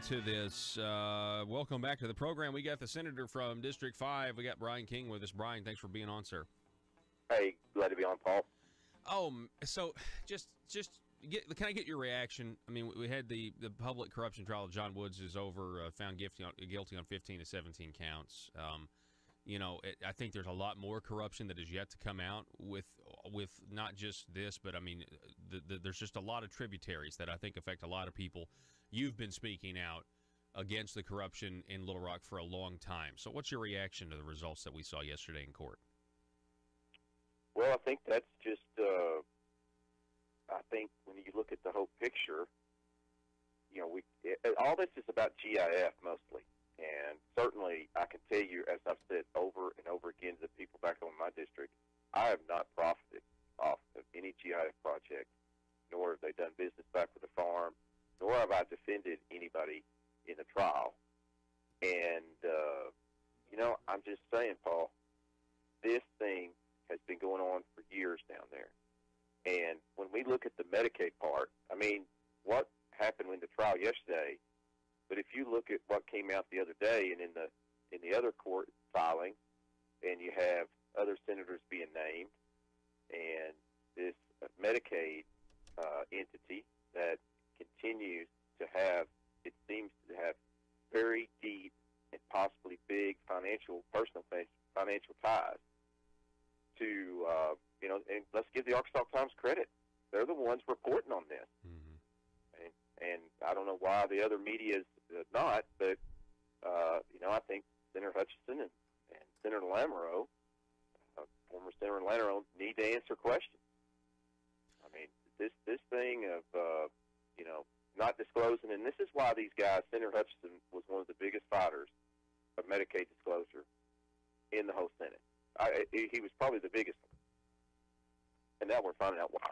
To this, welcome back to the program. We got the senator from District 5. We got Brian King with us. Brian, thanks for being on, sir. Hey, glad to be on, Paul. So can I get your reaction? I mean, we had the public corruption trial of John Woods is over, found guilty on 15 to 17 counts. I think there's a lot more corruption that is yet to come out with not just this, but I mean, there's just a lot of tributaries that I think affect a lot of people. You've been speaking out against the corruption in Little Rock for a long time. So what's your reaction to the results that we saw yesterday in court? Well, I think that's just, I think when you look at the whole picture, all this is about GIF mostly. And certainly, I can tell you, as I've said over and over again to the people back home in my district, I have not profited off of any GIF project, nor have they done business back with the farm, nor have I defended anybody in the trial. And, I'm just saying, Paul, this thing has been going on for years down there. And when we look at the Medicaid part, I mean, what happened in the trial yesterday, but if you look at what came out the other day and in the other court filing, and you have other senators being named, and this Medicaid entity that continues to have, it seems to have very deep and possibly big personal financial ties to, and let's give the Arkansas Times credit. They're the ones reporting on this. Mm-hmm. And I don't know why the other media is not, but, I think Senator Hutchinson and Senator Lamoureux, former Senator Lamoureux, need to answer questions. I mean, this thing of, not disclosing, and this is why these guys, Senator Hutchinson was one of the biggest fighters of Medicaid disclosure in the whole Senate. He was probably the biggest one. And now we're finding out why.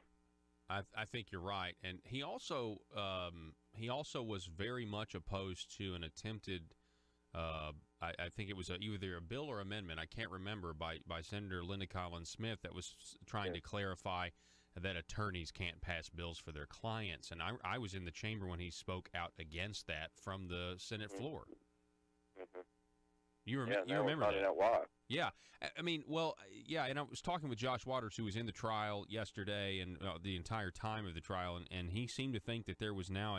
I think you're right, and he also was very much opposed to an attempted, I think it was either a bill or amendment, I can't remember, by Senator Linda Collins Smith that was trying to clarify that attorneys can't pass bills for their clients, and I was in the chamber when he spoke out against that from the Senate floor. Mm-hmm. You remember that? Out why. Yeah. I mean, and I was talking with Josh Waters, who was in the trial yesterday and the entire time of the trial, and he seemed to think that there was now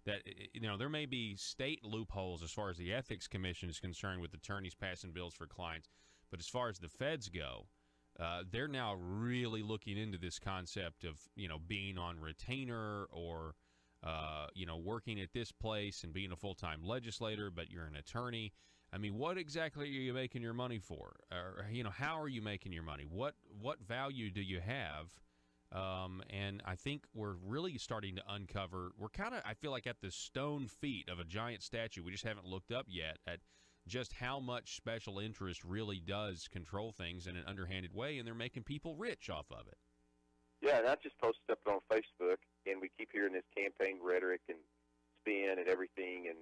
there may be state loopholes as far as the Ethics Commission is concerned with attorneys passing bills for clients, but as far as the feds go, they're now really looking into this concept of, being on retainer or, working at this place and being a full-time legislator, but you're an attorney. I mean, what exactly are you making your money for? Or, how are you making your money? What value do you have? And I think we're really starting to uncover, we're kind of, I feel like, at the stone feet of a giant statue. We just haven't looked up yet at just how much special interest really does control things in an underhanded way, and they're making people rich off of it. Yeah, and I just posted up on Facebook, and we keep hearing this campaign rhetoric and spin and everything, and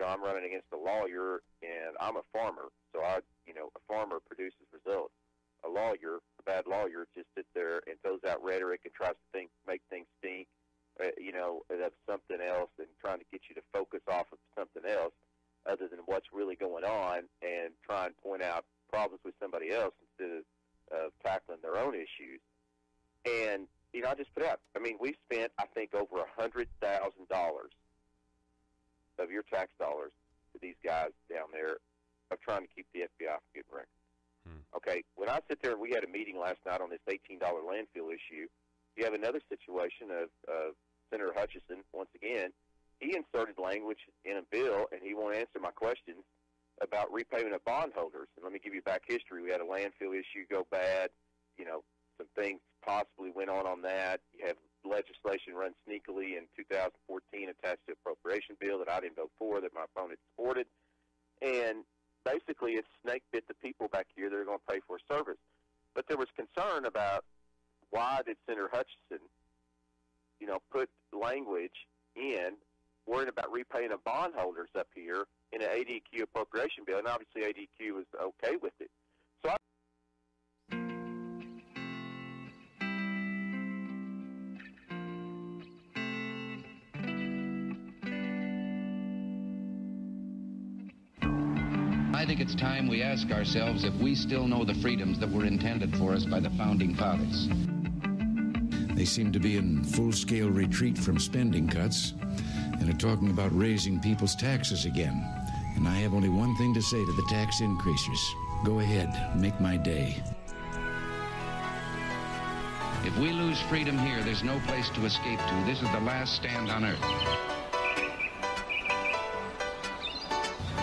I'm running against a lawyer, and I'm a farmer, so a farmer produces results. A lawyer, a bad lawyer, just sits there and throws out rhetoric and tries to make things stink, of something else, and trying to get you to focus off of something else other than what's really going on, and try and point out problems with somebody else instead of tackling their own issues. And, I just put out, we've spent, I think, over $100,000 of your tax dollars to these guys down there of trying to keep the FBI from getting records. Okay, when I sit there, we had a meeting last night on this $18 landfill issue. You have another situation of Senator Hutchinson, once again, he inserted language in a bill, and he won't answer my questions about repayment of bondholders. And let me give you back history. We had a landfill issue go bad. Some things possibly went on that. You have legislation run sneakily in 2014 attached to an appropriation bill that I didn't vote for, that my opponent supported. And basically, it's snake bit the people back here that are going to pay for a service. But there was concern about why did Senator Hutchinson, put language in worrying about repaying of bondholders up here in an ADQ appropriation bill, and obviously ADQ was okay with it. So I think it's time we ask ourselves if we still know the freedoms that were intended for us by the Founding Fathers. They seem to be in full-scale retreat from spending cuts and are talking about raising people's taxes again. And I have only one thing to say to the tax increasers. Go ahead, make my day. If we lose freedom here, there's no place to escape to. This is the last stand on earth.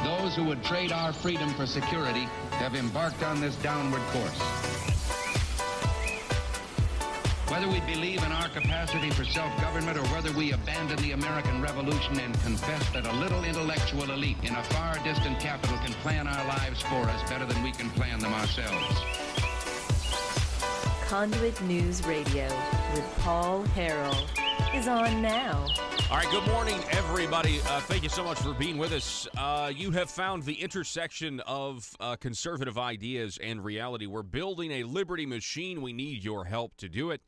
Those who would trade our freedom for security have embarked on this downward course. Whether we believe in our capacity for self-government or whether we abandon the American Revolution and confess that a little intellectual elite in a far distant capital can plan our lives for us better than we can plan them ourselves. Conduit News Radio with Paul Harrell is on now. All right, good morning, everybody. Thank you so much for being with us. You have found the intersection of conservative ideas and reality. We're building a liberty machine. We need your help to do it.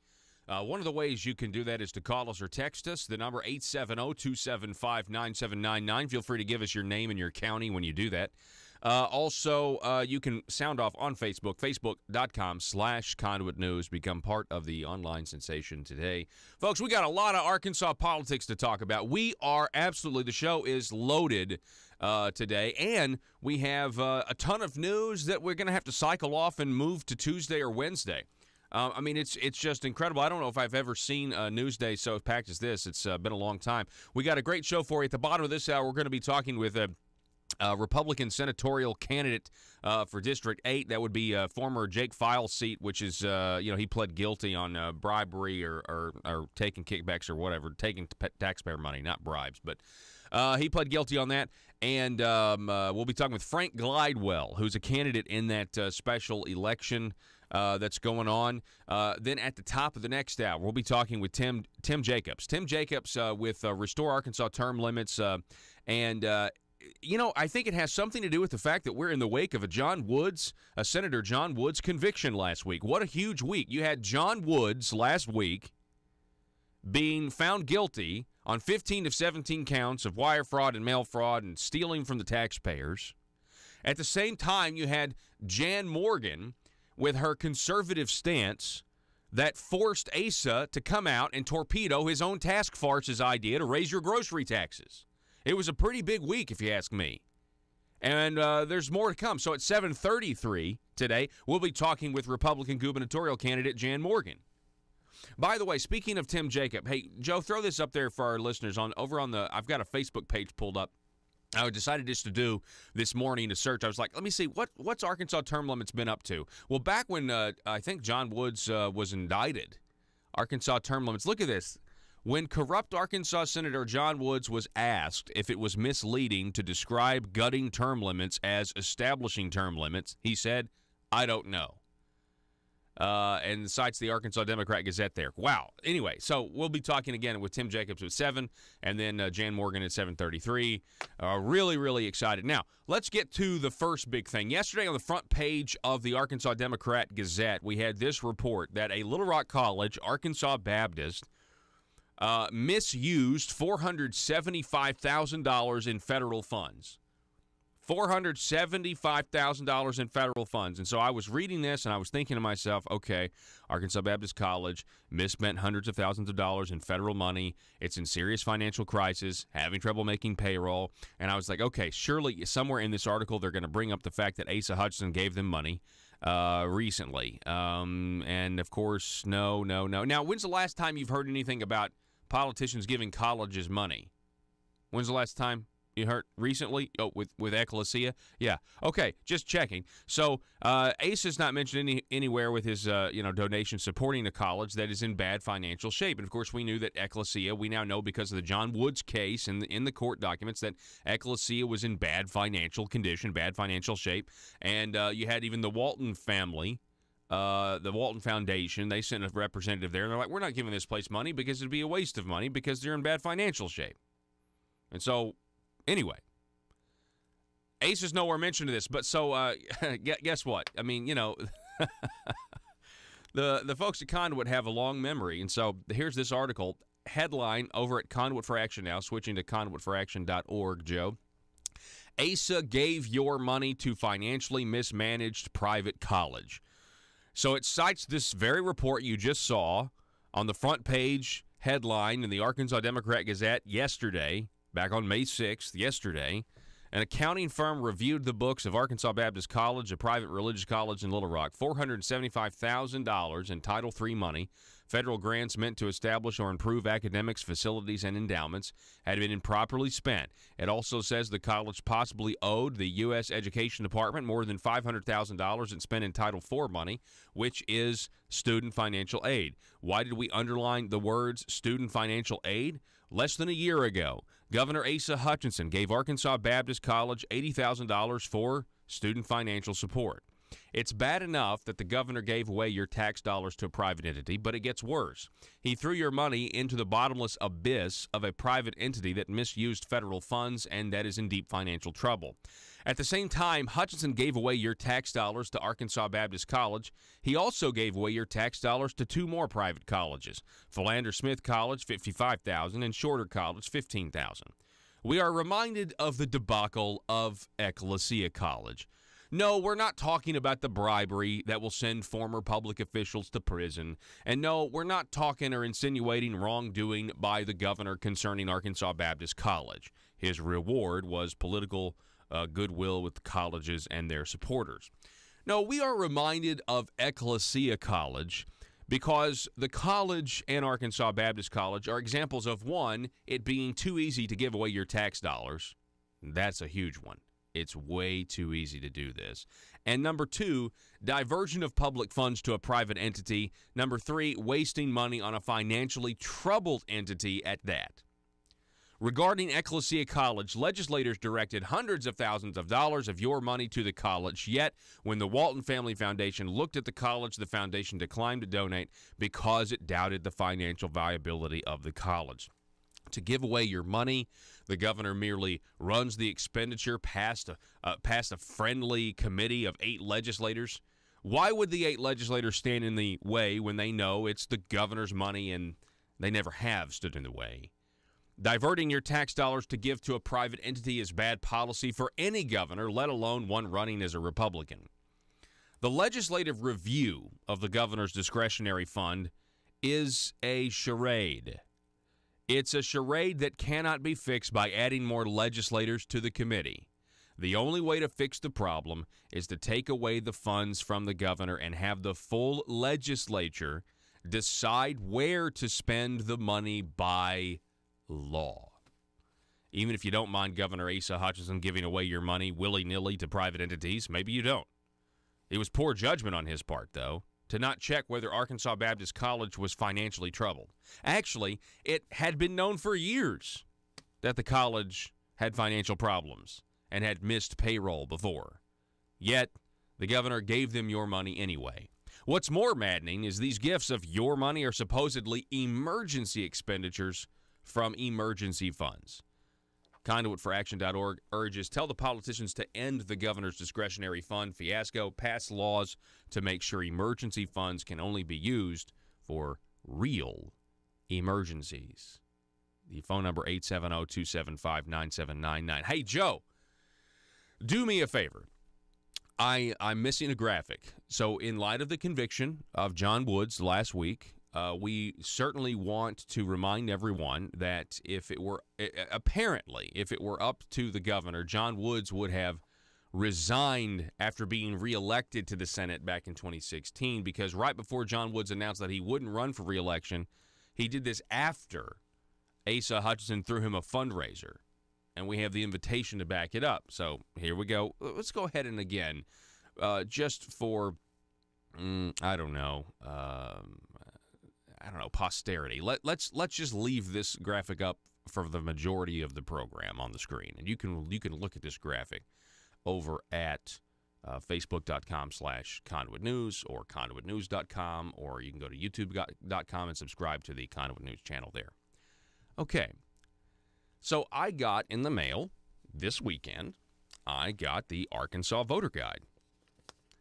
One of the ways you can do that is to call us or text us. The number 870-275-9799. Feel free to give us your name and your county when you do that. Also, you can sound off on Facebook, facebook.com/Conduit News. Become part of the online sensation today. Folks, we got a lot of Arkansas politics to talk about. We are absolutely, the show is loaded today, and we have a ton of news that we're going to have to cycle off and move to Tuesday or Wednesday. I mean, it's just incredible. I don't know if I've ever seen a news day so packed as this. It's been a long time. We got a great show for you. At the bottom of this hour, we're going to be talking with a Republican senatorial candidate for District 8. That would be former Jake Files' seat, which is, he pled guilty on bribery or taking kickbacks or whatever, taking taxpayer money, not bribes. But he pled guilty on that. And we'll be talking with Frank Glidewell, who's a candidate in that special election that's going on. Then at the top of the next hour, we'll be talking with Tim Jacobs. Tim Jacobs with Restore Arkansas Term Limits. I think it has something to do with the fact that we're in the wake of a Senator John Woods conviction last week. What a huge week. You had John Woods last week being found guilty on 15 of 17 counts of wire fraud and mail fraud and stealing from the taxpayers. At the same time, you had Jan Morgan with her conservative stance that forced Asa to come out and torpedo his own task force's idea to raise your grocery taxes. It was a pretty big week, if you ask me. And there's more to come. So at 7:33 today, we'll be talking with Republican gubernatorial candidate Jan Morgan. By the way, speaking of Tim Jacob, hey, Joe, throw this up there for our listeners. I've got a Facebook page pulled up. I decided just to do this morning to search. I was like, let me see, what's Arkansas term limits been up to? Well, back when I think John Woods was indicted, Arkansas term limits, look at this. When corrupt Arkansas Senator John Woods was asked if it was misleading to describe gutting term limits as establishing term limits, he said, I don't know. And cites the Arkansas Democrat Gazette there. Wow. Anyway, so we'll be talking again with Tim Jacobs at 7 and then Jan Morgan at 7:33. Really, really excited. Now, let's get to the first big thing. Yesterday on the front page of the Arkansas Democrat Gazette, we had this report that a Little Rock College, Arkansas Baptist, misused $475,000 in federal funds. $475,000 in federal funds. And so I was reading this and I was thinking to myself, okay, Arkansas Baptist College misspent hundreds of thousands of dollars in federal money. It's in serious financial crisis, having trouble making payroll. And I was like, okay, surely somewhere in this article they're going to bring up the fact that Asa Hutchinson gave them money recently. And, of course, no. Now, when's the last time you've heard anything about politicians giving colleges money? When's the last time you heard? Recently? Oh, with Ecclesia? Yeah. Okay, just checking. So Asa's not mentioned anywhere with his donation supporting a college that is in bad financial shape. And, of course, we knew that Ecclesia, we now know because of the John Woods case in the court documents that Ecclesia was in bad financial condition, bad financial shape. And you had even the Walton family, the Walton Foundation, they sent a representative there, and they're like, we're not giving this place money because it would be a waste of money because they're in bad financial shape. And so, anyway, Ace is nowhere mentioned in this, but so guess what? I mean, the folks at Conduit have a long memory, and so here's this article, headline over at Conduit for Action now, switching to conduitforaction.org, Joe. Asa gave your money to financially mismanaged private college. So it cites this very report you just saw on the front page headline in the Arkansas Democrat-Gazette yesterday, back on May 6th, yesterday. An accounting firm reviewed the books of Arkansas Baptist College, a private religious college in Little Rock. $475,000 in Title III money, federal grants meant to establish or improve academics, facilities, and endowments, had been improperly spent. It also says the college possibly owed the U.S. Education Department more than $500,000 in spent in Title IV money, which is student financial aid. Why did we underline the words student financial aid? Less than a year ago, Governor Asa Hutchinson gave Arkansas Baptist College $80,000 for student financial support. It's bad enough that the governor gave away your tax dollars to a private entity, but it gets worse. He threw your money into the bottomless abyss of a private entity that misused federal funds and that is in deep financial trouble. At the same time, Hutchinson gave away your tax dollars to Arkansas Baptist College. He also gave away your tax dollars to two more private colleges, Philander Smith College, $55,000, and Shorter College, $15,000. We are reminded of the debacle of Ecclesia College. No, we're not talking about the bribery that will send former public officials to prison. And no, we're not talking or insinuating wrongdoing by the governor concerning Arkansas Baptist College. His reward was political goodwill with colleges and their supporters. No, we are reminded of Ecclesia College because the college and Arkansas Baptist College are examples of, one, it being too easy to give away your tax dollars. That's a huge one. It's way too easy to do this. And number two, diversion of public funds to a private entity. Number three, wasting money on a financially troubled entity at that. Regarding Ecclesia College, legislators directed hundreds of thousands of dollars of your money to the college. Yet, when the Walton Family Foundation looked at the college, the foundation declined to donate because it doubted the financial viability of the college. To give away your money, the governor merely runs the expenditure past a friendly committee of 8 legislators. Why would the 8 legislators stand in the way when they know it's the governor's money and they never have stood in the way? Diverting your tax dollars to give to a private entity is bad policy for any governor, let alone one running as a Republican. The legislative review of the governor's discretionary fund is a charade. It's a charade that cannot be fixed by adding more legislators to the committee. The only way to fix the problem is to take away the funds from the governor and have the full legislature decide where to spend the money by law. Even if you don't mind Governor Asa Hutchinson giving away your money willy-nilly to private entities, maybe you don't. It was poor judgment on his part, though, to not check whether Arkansas Baptist College was financially troubled. Actually, it had been known for years that the college had financial problems and had missed payroll before. Yet, the governor gave them your money anyway. What's more maddening is these gifts of your money are supposedly emergency expenditures from emergency funds. ConduitForAction.org urges, tell the politicians to end the governor's discretionary fund fiasco, pass laws to make sure emergency funds can only be used for real emergencies. The phone number, 870-275-9799. Hey, Joe, do me a favor. I'm missing a graphic. So in light of the conviction of John Woods last week, we certainly want to remind everyone that if it were up to the governor, John Woods would have resigned after being reelected to the Senate back in 2016, because right before John Woods announced that he wouldn't run for reelection, he did this after Asa Hutchinson threw him a fundraiser, and we have the invitation to back it up. So here we go. Let's go ahead and again, just for, posterity. Let's just leave this graphic up for the majority of the program on the screen, and you can look at this graphic over at Facebook.com/Conduit News or ConduitNews.com, or you can go to YouTube.com and subscribe to the Conduit News channel there. Okay, so I got in the mail this weekend, I got the Arkansas Voter Guide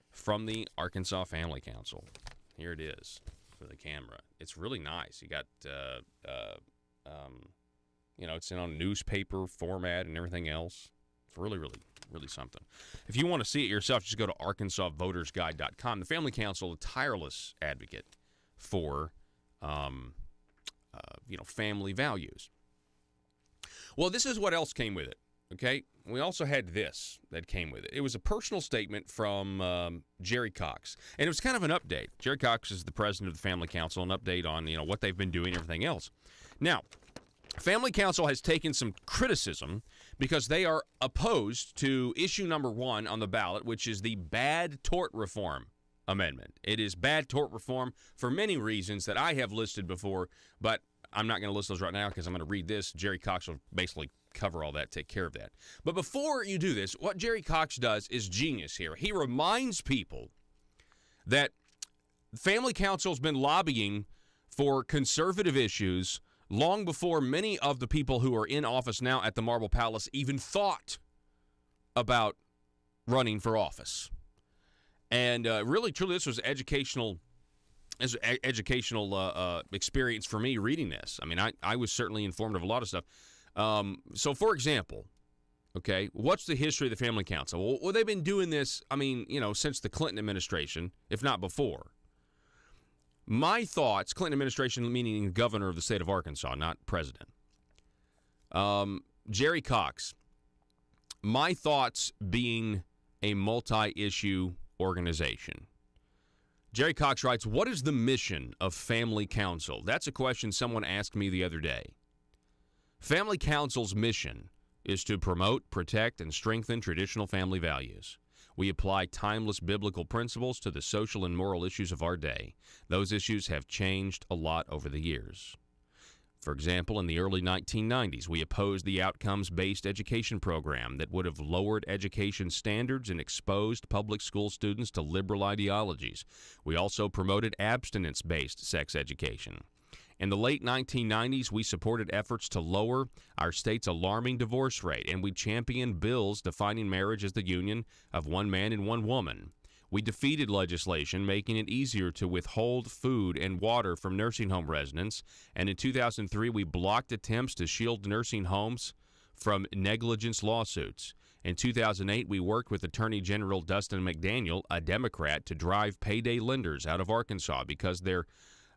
from the Arkansas Family Council. Here it is for the camera. It's really nice. You got, it's in on newspaper format and everything else. It's really, really, really something. If you want to see it yourself, just go to ArkansasVotersGuide.com. The Family Council, a tireless advocate for, family values. Well, this is what else came with it, okay? We also had this that came with it. It was a personal statement from Jerry Cox, and it was kind of an update. Jerry Cox is the president of the Family Council, an update on, what they've been doing and everything else. Now, Family Council has taken some criticism because they are opposed to issue number 1 on the ballot, which is the bad tort reform amendment. It is bad tort reform for many reasons that I have listed before, but I'm not going to list those right now because I'm going to read this. Jerry Cox will basically cover all that, take care of that. But before you do this, what Jerry Cox does is genius here. He reminds people that Family Council's been lobbying for conservative issues long before many of the people who are in office now at the Marble Palace even thought about running for office. And really, truly, this was educational experience for me reading this. I mean, I was certainly informed of a lot of stuff. So, for example, okay, what's the history of the Family Council? Well, they've been doing this, since the Clinton administration, if not before. My thoughts, Clinton administration meaning governor of the state of Arkansas, not president. Jerry Cox, my thoughts being a multi-issue organization. Jerry Cox writes, what is the mission of Family Council? That's a question someone asked me the other day. Family Council's mission is to promote, protect, and strengthen traditional family values. We apply timeless biblical principles to the social and moral issues of our day. Those issues have changed a lot over the years. For example, in the early 1990s, we opposed the outcomes-based education program that would have lowered education standards and exposed public school students to liberal ideologies. We also promoted abstinence-based sex education. In the late 1990s, we supported efforts to lower our state's alarming divorce rate, and we championed bills defining marriage as the union of one man and one woman. We defeated legislation making it easier to withhold food and water from nursing home residents, and in 2003, we blocked attempts to shield nursing homes from negligence lawsuits. In 2008, we worked with Attorney General Dustin McDaniel, a Democrat, to drive payday lenders out of Arkansas because their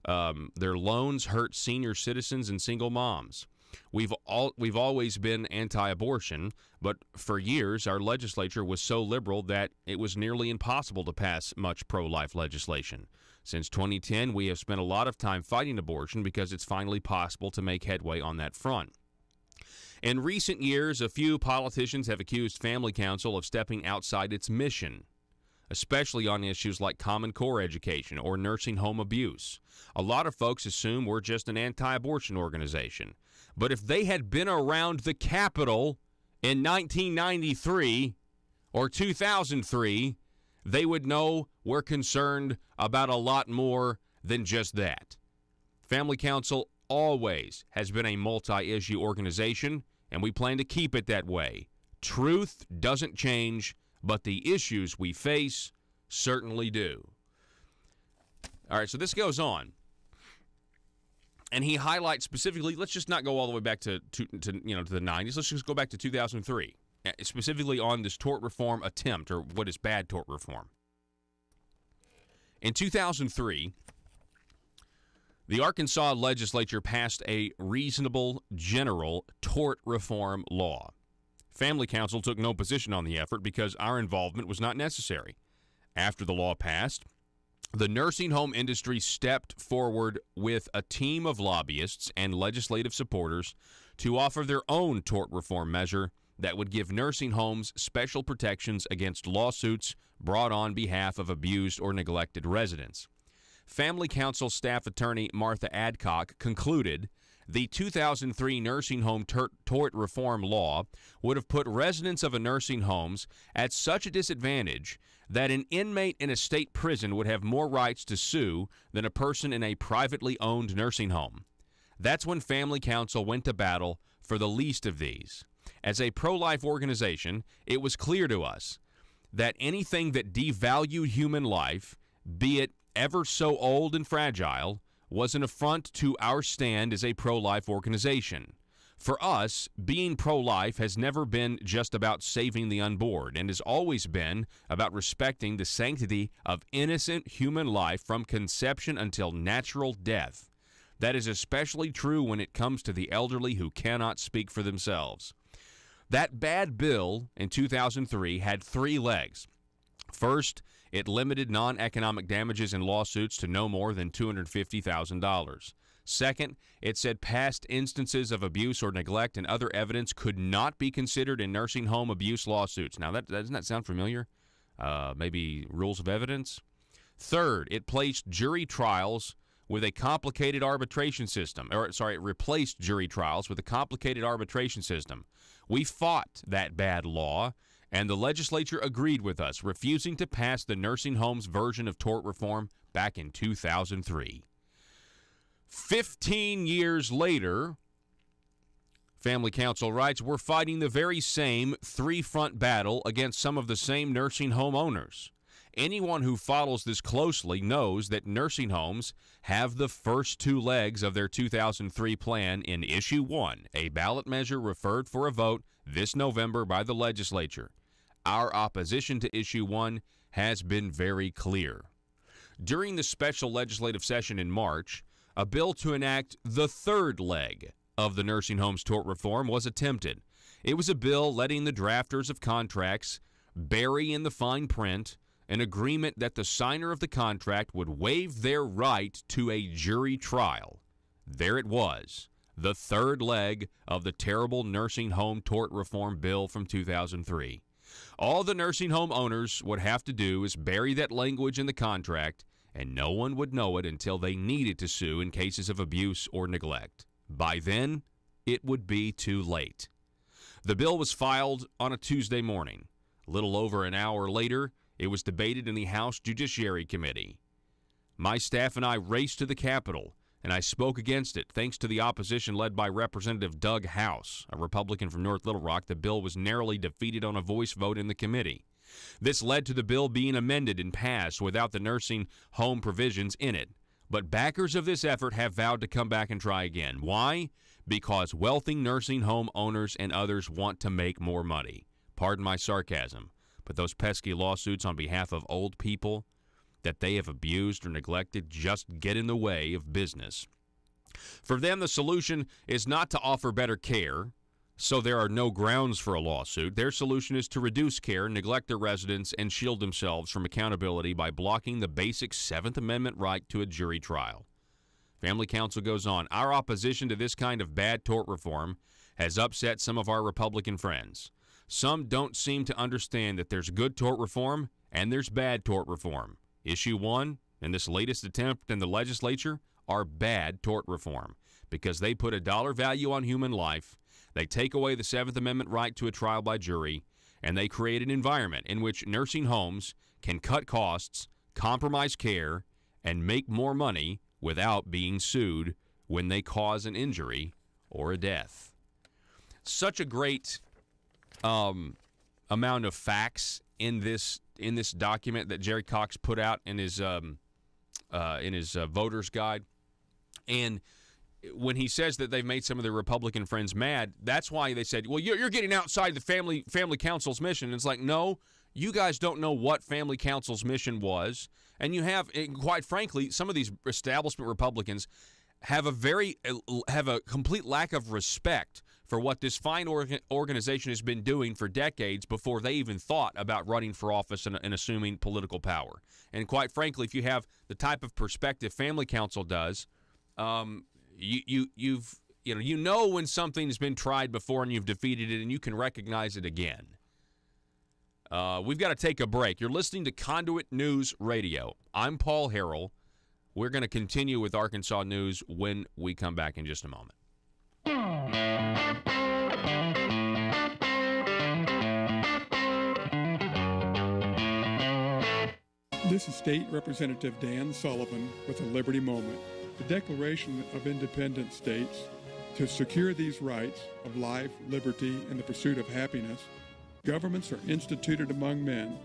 loans hurt senior citizens and single moms. We've always been anti-abortion, but for years our legislature was so liberal that it was nearly impossible to pass much pro-life legislation. Since 2010, we have spent a lot of time fighting abortion because it's finally possible to make headway on that front. In recent years, a few politicians have accused Family Council of stepping outside its mission, especially on issues like Common Core education or nursing home abuse. A lot of folks assume we're just an anti-abortion organization. But if they had been around the Capitol in 1993 or 2003, they would know we're concerned about a lot more than just that. Family Council always has been a multi-issue organization, and we plan to keep it that way. Truth doesn't change, but the issues we face certainly do. All right, so this goes on. And he highlights specifically, let's just not go all the way back to the 90s. Let's just go back to 2003, specifically on this tort reform attempt, or what is bad tort reform. In 2003, the Arkansas legislature passed a reasonable general tort reform law. Family Council took no position on the effort because our involvement was not necessary. After the law passed, the nursing home industry stepped forward with a team of lobbyists and legislative supporters to offer their own tort reform measure that would give nursing homes special protections against lawsuits brought on behalf of abused or neglected residents. Family Council staff attorney Martha Adcock concluded the 2003 nursing home tort reform law would have put residents of a nursing homes at such a disadvantage that an inmate in a state prison would have more rights to sue than a person in a privately owned nursing home. That's when Family Council went to battle for the least of these. As a pro-life organization, it was clear to us that anything that devalued human life, be it ever so old and fragile, was an affront to our stand as a pro-life organization. For us, being pro-life has never been just about saving the unborn and has always been about respecting the sanctity of innocent human life from conception until natural death. That is especially true when it comes to the elderly who cannot speak for themselves. That bad bill in 2003 had 3 legs. First, it limited non-economic damages in lawsuits to no more than $250,000. Second, it said past instances of abuse or neglect and other evidence could not be considered in nursing home abuse lawsuits. Now, doesn't that sound familiar? Maybe rules of evidence? Third, it placed jury trials with a complicated arbitration system. It replaced jury trials with a complicated arbitration system. We fought that bad law, and the legislature agreed with us, refusing to pass the nursing home's version of tort reform back in 2003. 15 years later, Family Council writes, we're fighting the very same 3-front battle against some of the same nursing home owners. Anyone who follows this closely knows that nursing homes have the first 2 legs of their 2003 plan in Issue 1, a ballot measure referred for a vote this November by the legislature. Our opposition to Issue 1 has been very clear. During the special legislative session in March, a bill to enact the 3rd leg of the nursing homes tort reform was attempted. It was a bill letting the drafters of contracts bury in the fine print an agreement that the signer of the contract would waive their right to a jury trial. There it was, the 3rd leg of the terrible nursing home tort reform bill from 2003. All the nursing home owners would have to do is bury that language in the contract, and no one would know it until they needed to sue in cases of abuse or neglect. By then, it would be too late. The bill was filed on a Tuesday morning. A little over an hour later, it was debated in the House Judiciary Committee. My staff and I raced to the Capitol, and I spoke against it. Thanks to the opposition led by Representative Doug House, a Republican from North Little Rock, the bill was narrowly defeated on a voice vote in the committee. This led to the bill being amended and passed without the nursing home provisions in it. But backers of this effort have vowed to come back and try again. Why? Because wealthy nursing home owners and others want to make more money. Pardon my sarcasm, but those pesky lawsuits on behalf of old people that they have abused or neglected just get in the way of business. For them, the solution is not to offer better care, so there are no grounds for a lawsuit. Their solution is to reduce care, neglect their residents, and shield themselves from accountability by blocking the basic 7th Amendment right to a jury trial. Family Council goes on, our opposition to this kind of bad tort reform has upset some of our Republican friends. Some don't seem to understand that there's good tort reform and there's bad tort reform. Issue 1 and this latest attempt in the legislature are bad tort reform because they put a dollar value on human life, they take away the 7th Amendment right to a trial by jury, and they create an environment in which nursing homes can cut costs, compromise care, and make more money without being sued when they cause an injury or a death. Such a great amount of facts in this document that Jerry Cox put out in his voter's guide. And when he says that they've made some of their Republican friends mad, that's why they said, well, you're getting outside the family council's mission. And it's like, no, you guys don't know what family council's mission was. And you have, quite frankly, some of these establishment Republicans have a complete lack of respect for what this fine organization has been doing for decades before they even thought about running for office and assuming political power. And quite frankly, if you have the type of perspective Family Council does, you know when something's been tried before and you've defeated it, and you can recognize it again. We've got to take a break. You're listening to Conduit News Radio. I'm Paul Harrell. We're going to continue with Arkansas news when we come back in just a moment. This is State Representative Dan Sullivan with a Liberty Moment. The Declaration of Independence states, to secure these rights of life, liberty, and the pursuit of happiness, governments are instituted among men,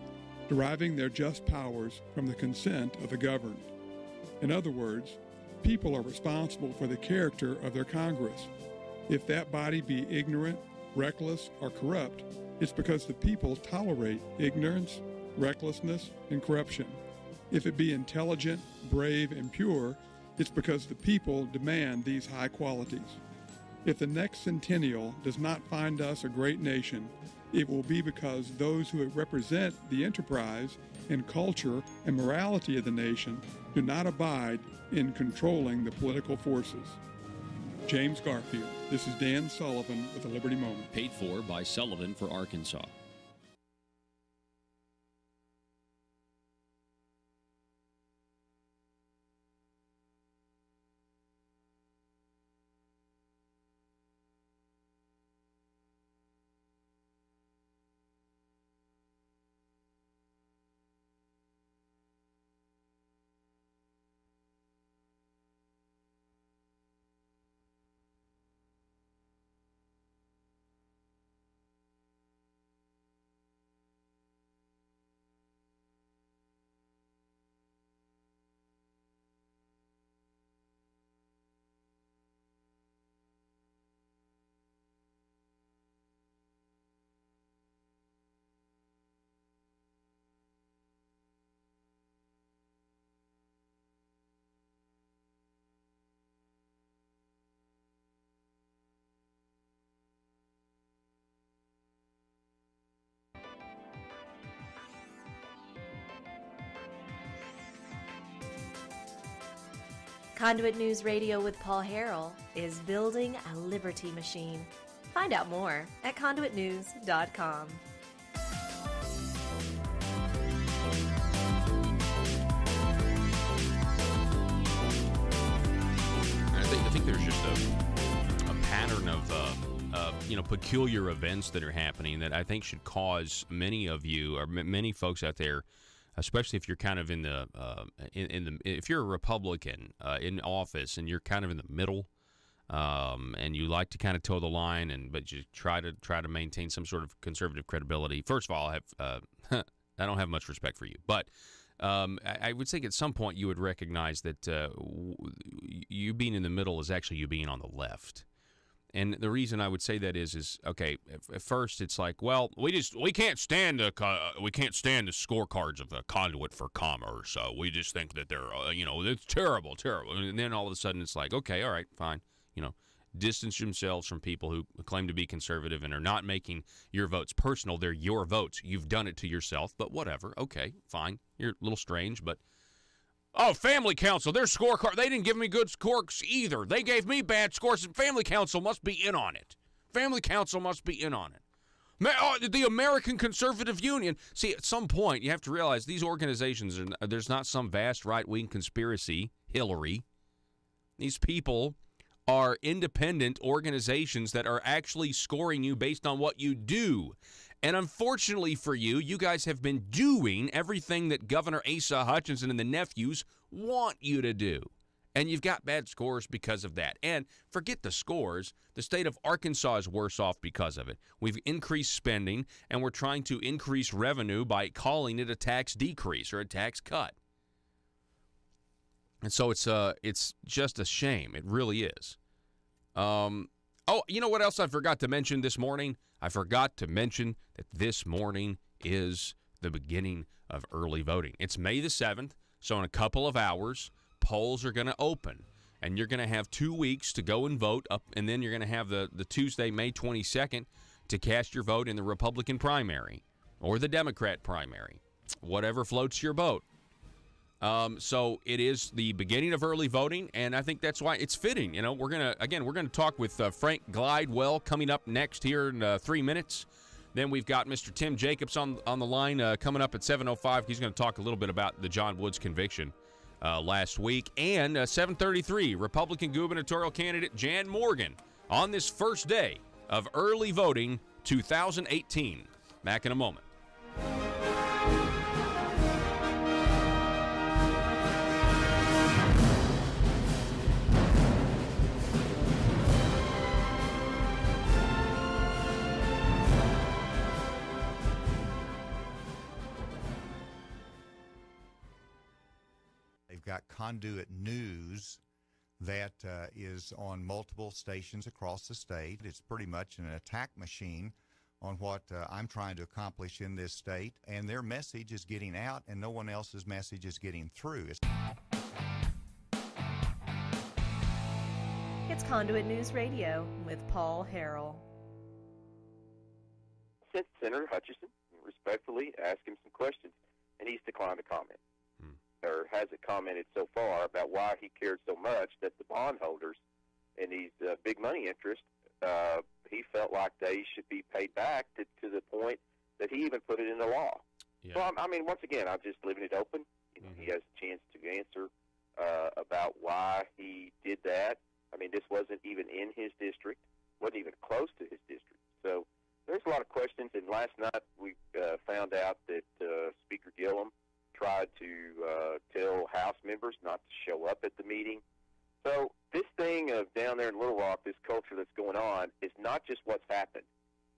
deriving their just powers from the consent of the governed. In other words, people are responsible for the character of their Congress. If that body be ignorant, reckless, or corrupt, it's because the people tolerate ignorance, recklessness, and corruption. If it be intelligent, brave, and pure, it's because the people demand these high qualities. If the next centennial does not find us a great nation, it will be because those who represent the enterprise and culture and morality of the nation do not abide in controlling the political forces. James Garfield. This is Dan Sullivan with the Liberty Moment. Paid for by Sullivan for Arkansas. Conduit News Radio with Paul Harrell is building a liberty machine. Find out more at conduitnews.com. I think there's just a pattern of peculiar events that are happening that I think should cause many of you or many folks out there, especially if you're kind of in the if you're a Republican in office and you're kind of in the middle, and you like to kind of toe the line, but you try to maintain some sort of conservative credibility. First of all, I don't have much respect for you, but I would think at some point you would recognize that you being in the middle is actually you being on the left. And the reason I would say that is okay. At first, it's like, well, we can't stand the scorecards of the Conduit for Commerce. We just think that they're it's terrible. And then all of a sudden, it's like, okay, all right, fine. Distance themselves from people who claim to be conservative and are not making your votes personal. They're your votes. You've done it to yourself, but whatever. Okay, fine. You're a little strange, but. Oh, Family Council, their scorecard, they didn't give me good scores either. They gave me bad scores, and Family Council must be in on it. Family Council must be in on it. The American Conservative Union. See, at some point, you have to realize these organizations, there's not some vast right-wing conspiracy, Hillary. These people are independent organizations that are actually scoring you based on what you do. And unfortunately for you, you guys have been doing everything that Governor Asa Hutchinson and the nephews want you to do. And you've got bad scores because of that. And forget the scores. The state of Arkansas is worse off because of it. We've increased spending, and we're trying to increase revenue by calling it a tax decrease or a tax cut. And so it's just a shame. It really is. Oh, you know what else I forgot to mention this morning? I forgot to mention that this morning is the beginning of early voting. It's May the 7th, so in a couple of hours, polls are going to open. And you're going to have 2 weeks to go and vote, and then you're going to have the Tuesday, May 22nd, to cast your vote in the Republican primary or the Democrat primary, whatever floats your boat. So it is the beginning of early voting, and I think that's why it's fitting. We're gonna talk with Frank Glidewell coming up next here in 3 minutes. Then we've got Mr. Tim Jacobs on the line coming up at 7:05. He's going to talk a little bit about the John Woods conviction last week. And 7:33, Republican gubernatorial candidate Jan Morgan on this first day of early voting 2018. Back in a moment. Got Conduit News that is on multiple stations across the state. It's pretty much an attack machine on what I'm trying to accomplish in this state, and their message is getting out, and no one else's message is getting through. It's Conduit News Radio with Paul Harrell. Sent Senator Hutchison, respectfully asked him some questions, and he's declined to comment, or hasn't commented so far about why he cared so much that the bondholders and these big money interests, he felt like they should be paid back to the point that he even put it in the law. Yeah. So, I mean, once again, I'm just leaving it open. You know, he has a chance to answer about why he did that. I mean, this wasn't even in his district, wasn't even close to his district. So there's a lot of questions, and last night we found out that Speaker Gillum tried to tell House members not to show up at the meeting. So this thing of down there in Little Rock, this culture that's going on, is not just what's happened.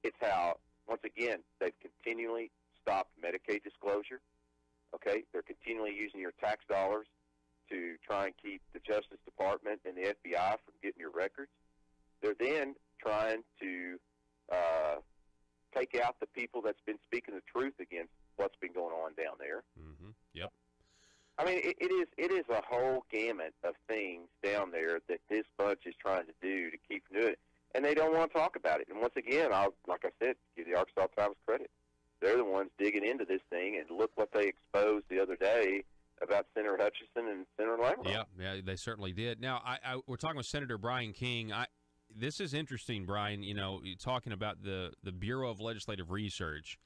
It's how, once again, they've continually stopped Medicaid disclosure. Okay? They're continually using your tax dollars to try and keep the Justice Department and the FBI from getting your records. They're then trying to take out the people that's been speaking the truth against what's been going on down there. Mm-hmm. Yep. I mean, it is a whole gamut of things down there that this bunch is trying to do to keep from doing it, and they don't want to talk about it. And once again, like I said, give the Arkansas Times credit. They're the ones digging into this thing, and look what they exposed the other day about Senator Hutchison and Senator Lamar. Yeah, they certainly did. Now, we're talking with Senator Brian King. This is interesting, Brian. You know, talking about the Bureau of Legislative Research.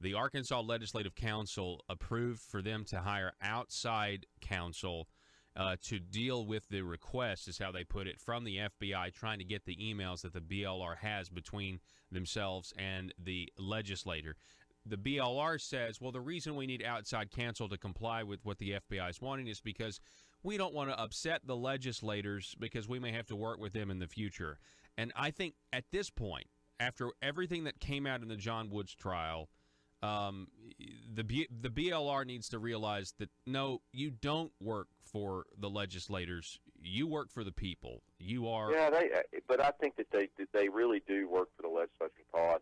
The Arkansas Legislative Council approved for them to hire outside counsel to deal with the request, is how they put it, from the FBI trying to get the emails that the BLR has between themselves and the legislator. The BLR says, well, the reason we need outside counsel to comply with what the FBI is wanting is because we don't want to upset the legislators because we may have to work with them in the future. And I think at this point, after everything that came out in the John Woods trial, the BLR needs to realize that, no, you don't work for the legislators. You work for the people. You are. Yeah, but I think that they really do work for the legislature, Paul. I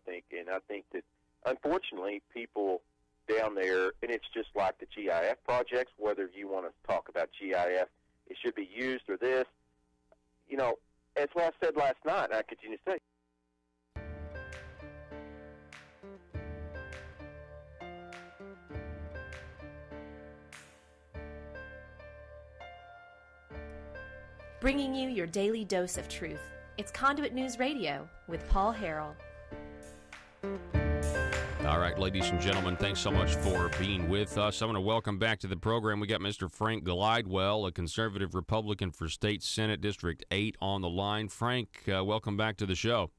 think that unfortunately people down there, and it's just like the GIF projects. Whether you want to talk about GIF, it should be used or this. You know, as I said last night, and I continue to say. Bringing you your daily dose of truth. It's Conduit News Radio with Paul Harrell. All right, ladies and gentlemen, thanks so much for being with us. I want to welcome back to the program. We got Mr. Frank Glidewell, a conservative Republican for State Senate District 8 on the line. Frank, welcome back to the show.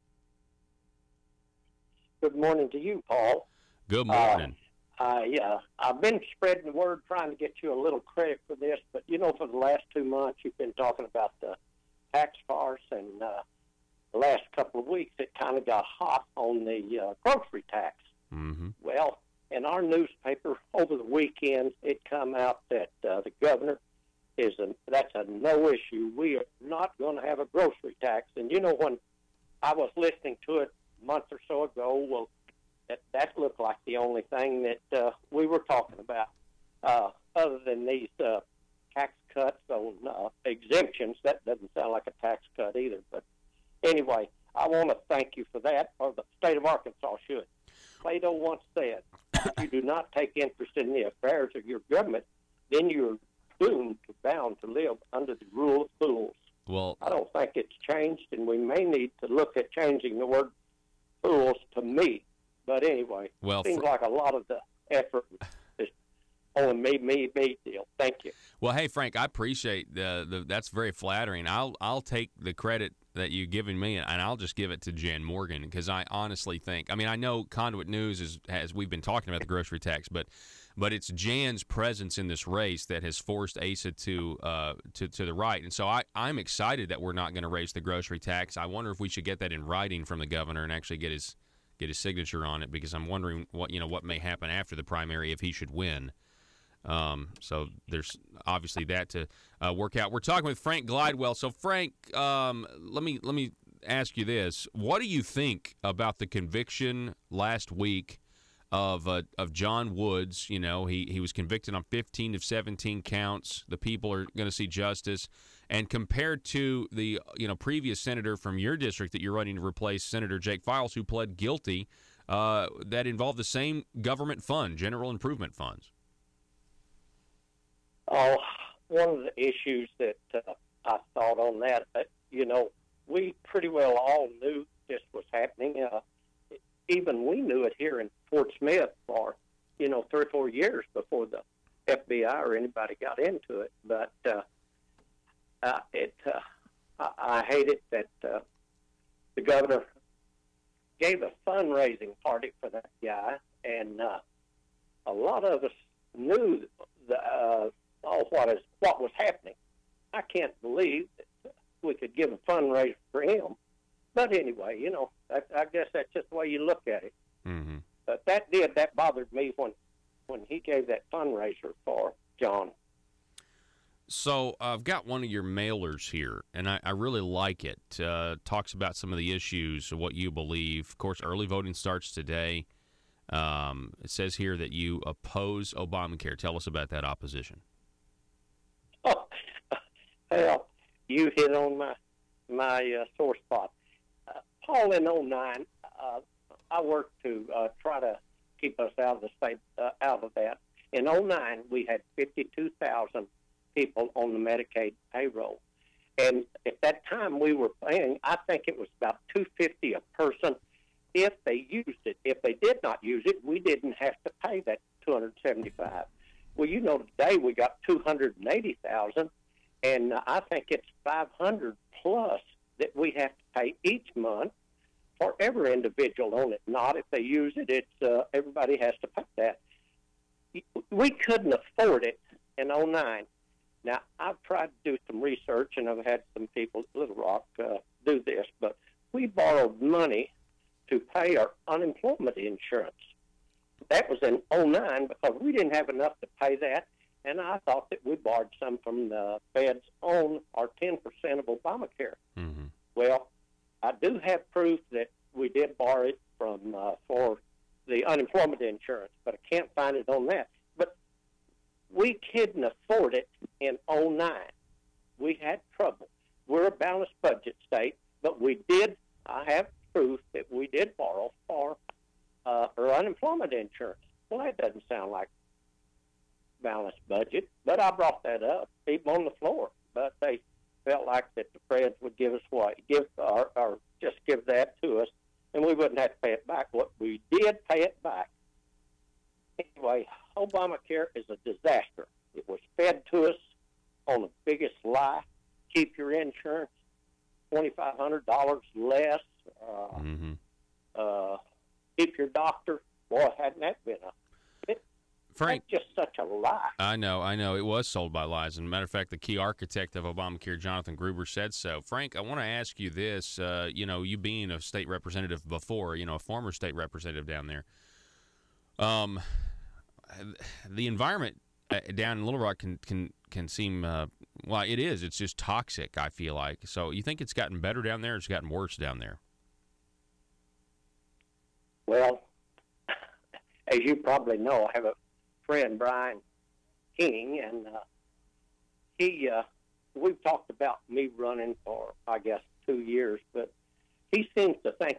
Good morning to you, Paul. Good morning. I've been spreading the word, trying to get you a little credit for this, but, you know, for the last 2 months, you've been talking about the tax farce, and the last couple of weeks, it kind of got hot on the grocery tax. Mm-hmm. Well, in our newspaper over the weekend, it come out that the governor that's a no issue. We are not going to have a grocery tax. And, you know, when I was listening to it a month or so ago, well, that looked like the only thing that we were talking about, other than these tax cuts on exemptions. That doesn't sound like a tax cut either. But anyway, I want to thank you for that, or the state of Arkansas should. Plato once said, if you do not take interest in the affairs of your government, then you're bound to live under the rule of fools. Well, I don't think it's changed, and we may need to look at changing the word fools to me. But anyway, it seems like a lot of the effort is only me deal. Thank you. Well, hey, Frank, I appreciate that's very flattering. I'll take the credit that you've given me, and I'll just give it to Jan Morgan, because I honestly think, I mean, I know Conduit News as we've been talking about the grocery tax, but it's Jan's presence in this race that has forced Asa to the right. And so I'm excited that we're not going to raise the grocery tax. I wonder if we should get that in writing from the governor and actually get his signature on it, because I'm wondering what may happen after the primary if he should win. So there's obviously that to work out. We're talking with Frank Glidewell. So Frank, let me ask you this: what do you think about the conviction last week of John Woods? You know, he was convicted on 15 of 17 counts. The people are going to see justice. And compared to the previous senator from your district that you're running to replace, Senator Jake Files, who pled guilty, that involved the same government fund, general improvement funds. Oh, one of the issues that I thought on that, we pretty well all knew this was happening. Even we knew it here in Fort Smith for, 3 or 4 years before the FBI or anybody got into it. But I hate it that the governor gave a fundraising party for that guy, and a lot of us knew what was happening. I can't believe that we could give a fundraiser for him. But anyway, I guess that's just the way you look at it. Mm-hmm. But that bothered me when he gave that fundraiser for John. So I've got one of your mailers here, and I really like it. Talks about some of the issues of what you believe. Of course, early voting starts today. It says here that you oppose Obamacare. Tell us about that opposition. Oh, well, you hit on my sore spot. Paul, in 2009, I worked to try to keep us out of the state, out of that. In 2009, we had 52,000 people on the Medicaid payroll. And at that time, we were paying, I think it was about $250 a person if they used it. If they did not use it, we didn't have to pay that $275. Well, today we got 280,000, and I think it's 500 plus that we have to pay each month for every individual on it. Not if they use it, it's everybody has to pay that. We couldn't afford it in 2009. Now, I've tried to do some research, and I've had some people at Little Rock do this, but we borrowed money to pay our unemployment insurance. That was in 2009 because we didn't have enough to pay that, and I thought that we borrowed some from the feds on our 10% of Obamacare. Mm-hmm. Well, I do have proof that we did borrow it from for the unemployment insurance, but I can't find it on that. But we couldn't afford it in 2009. We had trouble. We're a balanced budget state, but I have proof that we did borrow for our unemployment insurance. Well, that doesn't sound like balanced budget, but I brought that up, even on the floor. But they felt like that the feds would give us or just give that to us, and we wouldn't have to pay it back. What we did pay it back. Anyway, Obamacare is a disaster. It was fed to us on the biggest lie. Keep your insurance, $2,500 less. Keep your doctor. Boy, hadn't that been Frank, that's just such a lie. I know. It was sold by lies. As a matter of fact, the key architect of Obamacare, Jonathan Gruber, said so. Frank, I want to ask you this. You being a state representative before, a former state representative down there, the environment down in Little Rock can seem, it is. It's just toxic, I feel like. So you think it's gotten better down there or it's gotten worse down there? Well, as you probably know, I have a friend, Brian King, and we've talked about me running for, I guess, 2 years, but he seems to think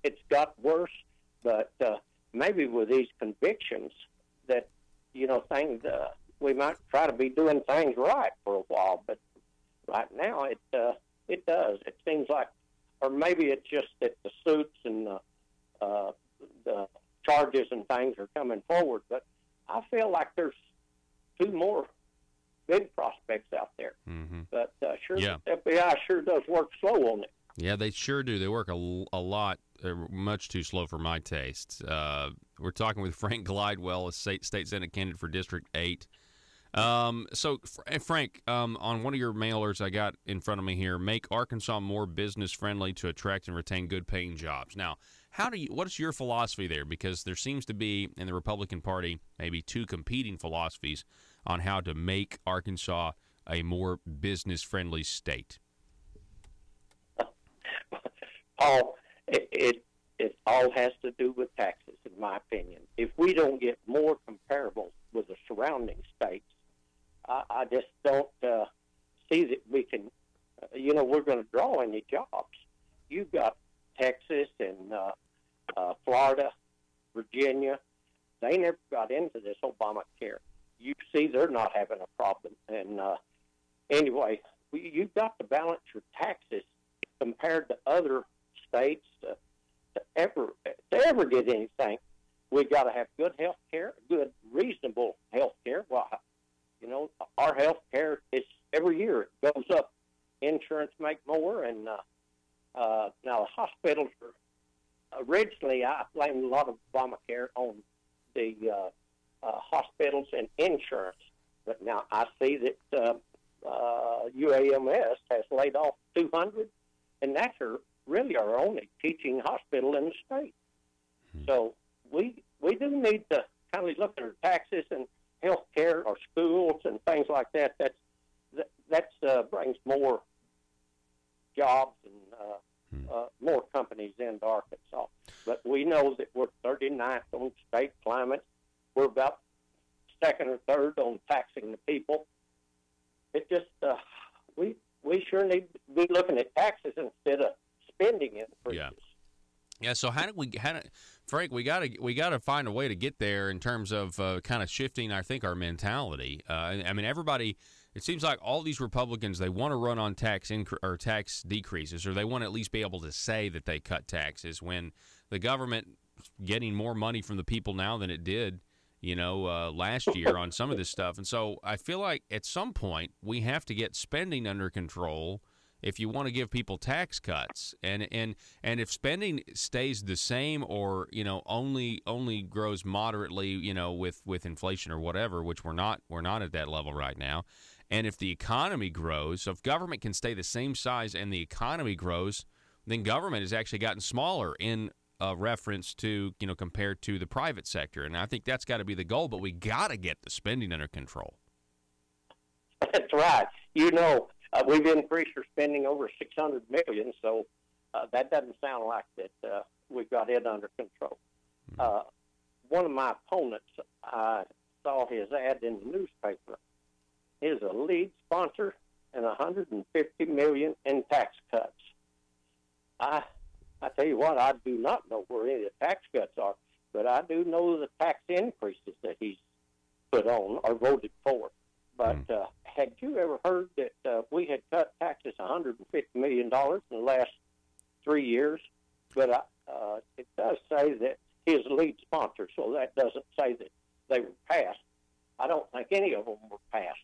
it's got worse, but maybe with these convictions that, things, we might try to be doing things right for a while, but right now it does. It seems like, or maybe it's just that the suits and the charges and things are coming forward, but I feel like there's 2 more big prospects out there. Mm-hmm. But the FBI sure does work slow on it. Yeah, they sure do. They work a lot, much too slow for my taste. We're talking with Frank Glidewell, a state Senate candidate for District 8. So, Frank, on one of your mailers I got in front of me here, make Arkansas more business-friendly to attract and retain good-paying jobs. Now, What is your philosophy there? Because there seems to be in the Republican Party maybe two competing philosophies on how to make Arkansas a more business-friendly state. Paul, it all has to do with taxes, in my opinion. If we don't get more comparable with the surrounding states, I just don't see that we can, we're going to draw any jobs. You've got Texas and Florida, Virginia. They never got into this Obamacare. You see they're not having a problem. And anyway, you've got to balance your taxes compared to other states to ever get anything. We got to have good health care, good, reasonable health care. Well, our health care is every year it goes up. Insurance make more, and now the hospitals are, originally I blamed a lot of Obamacare on the hospitals and insurance, but now I see that UAMS has laid off 200, and that's really our only teaching hospital in the state. So we do need to kind of look at our taxes and health care or schools and things like that. That brings more jobs and more companies into Arkansas. But we know that we're 39th on state climate. We're about second or third on taxing the people. It just we sure need to be looking at taxes instead of spending increases. Yeah. So Frank, we gotta find a way to get there in terms of kind of shifting, I think, our mentality. I mean, everybody. It seems like all these Republicans, they want to run on tax decreases, or they want to at least be able to say that they cut taxes when the government getting more money from the people now than it did, last year on some of this stuff. And so I feel like at some point we have to get spending under control if you want to give people tax cuts. And if spending stays the same or, only grows moderately, with inflation or whatever, which we're not at that level right now. And if the economy grows, so if government can stay the same size and the economy grows, then government has actually gotten smaller in reference to, compared to the private sector. And I think that's got to be the goal, but we got to get the spending under control. That's right. We've increased our spending over $600 million, so that doesn't sound like that we've got it under control. One of my opponents, I saw his ad in the newspaper, is a lead sponsor and $150 million in tax cuts. I tell you what, I do not know where any of the tax cuts are, but I do know the tax increases that he's put on or voted for. But had you ever heard that we had cut taxes $150 million in the last 3 years? But it does say that his lead sponsor, so that doesn't say that they were passed. I don't think any of them were passed.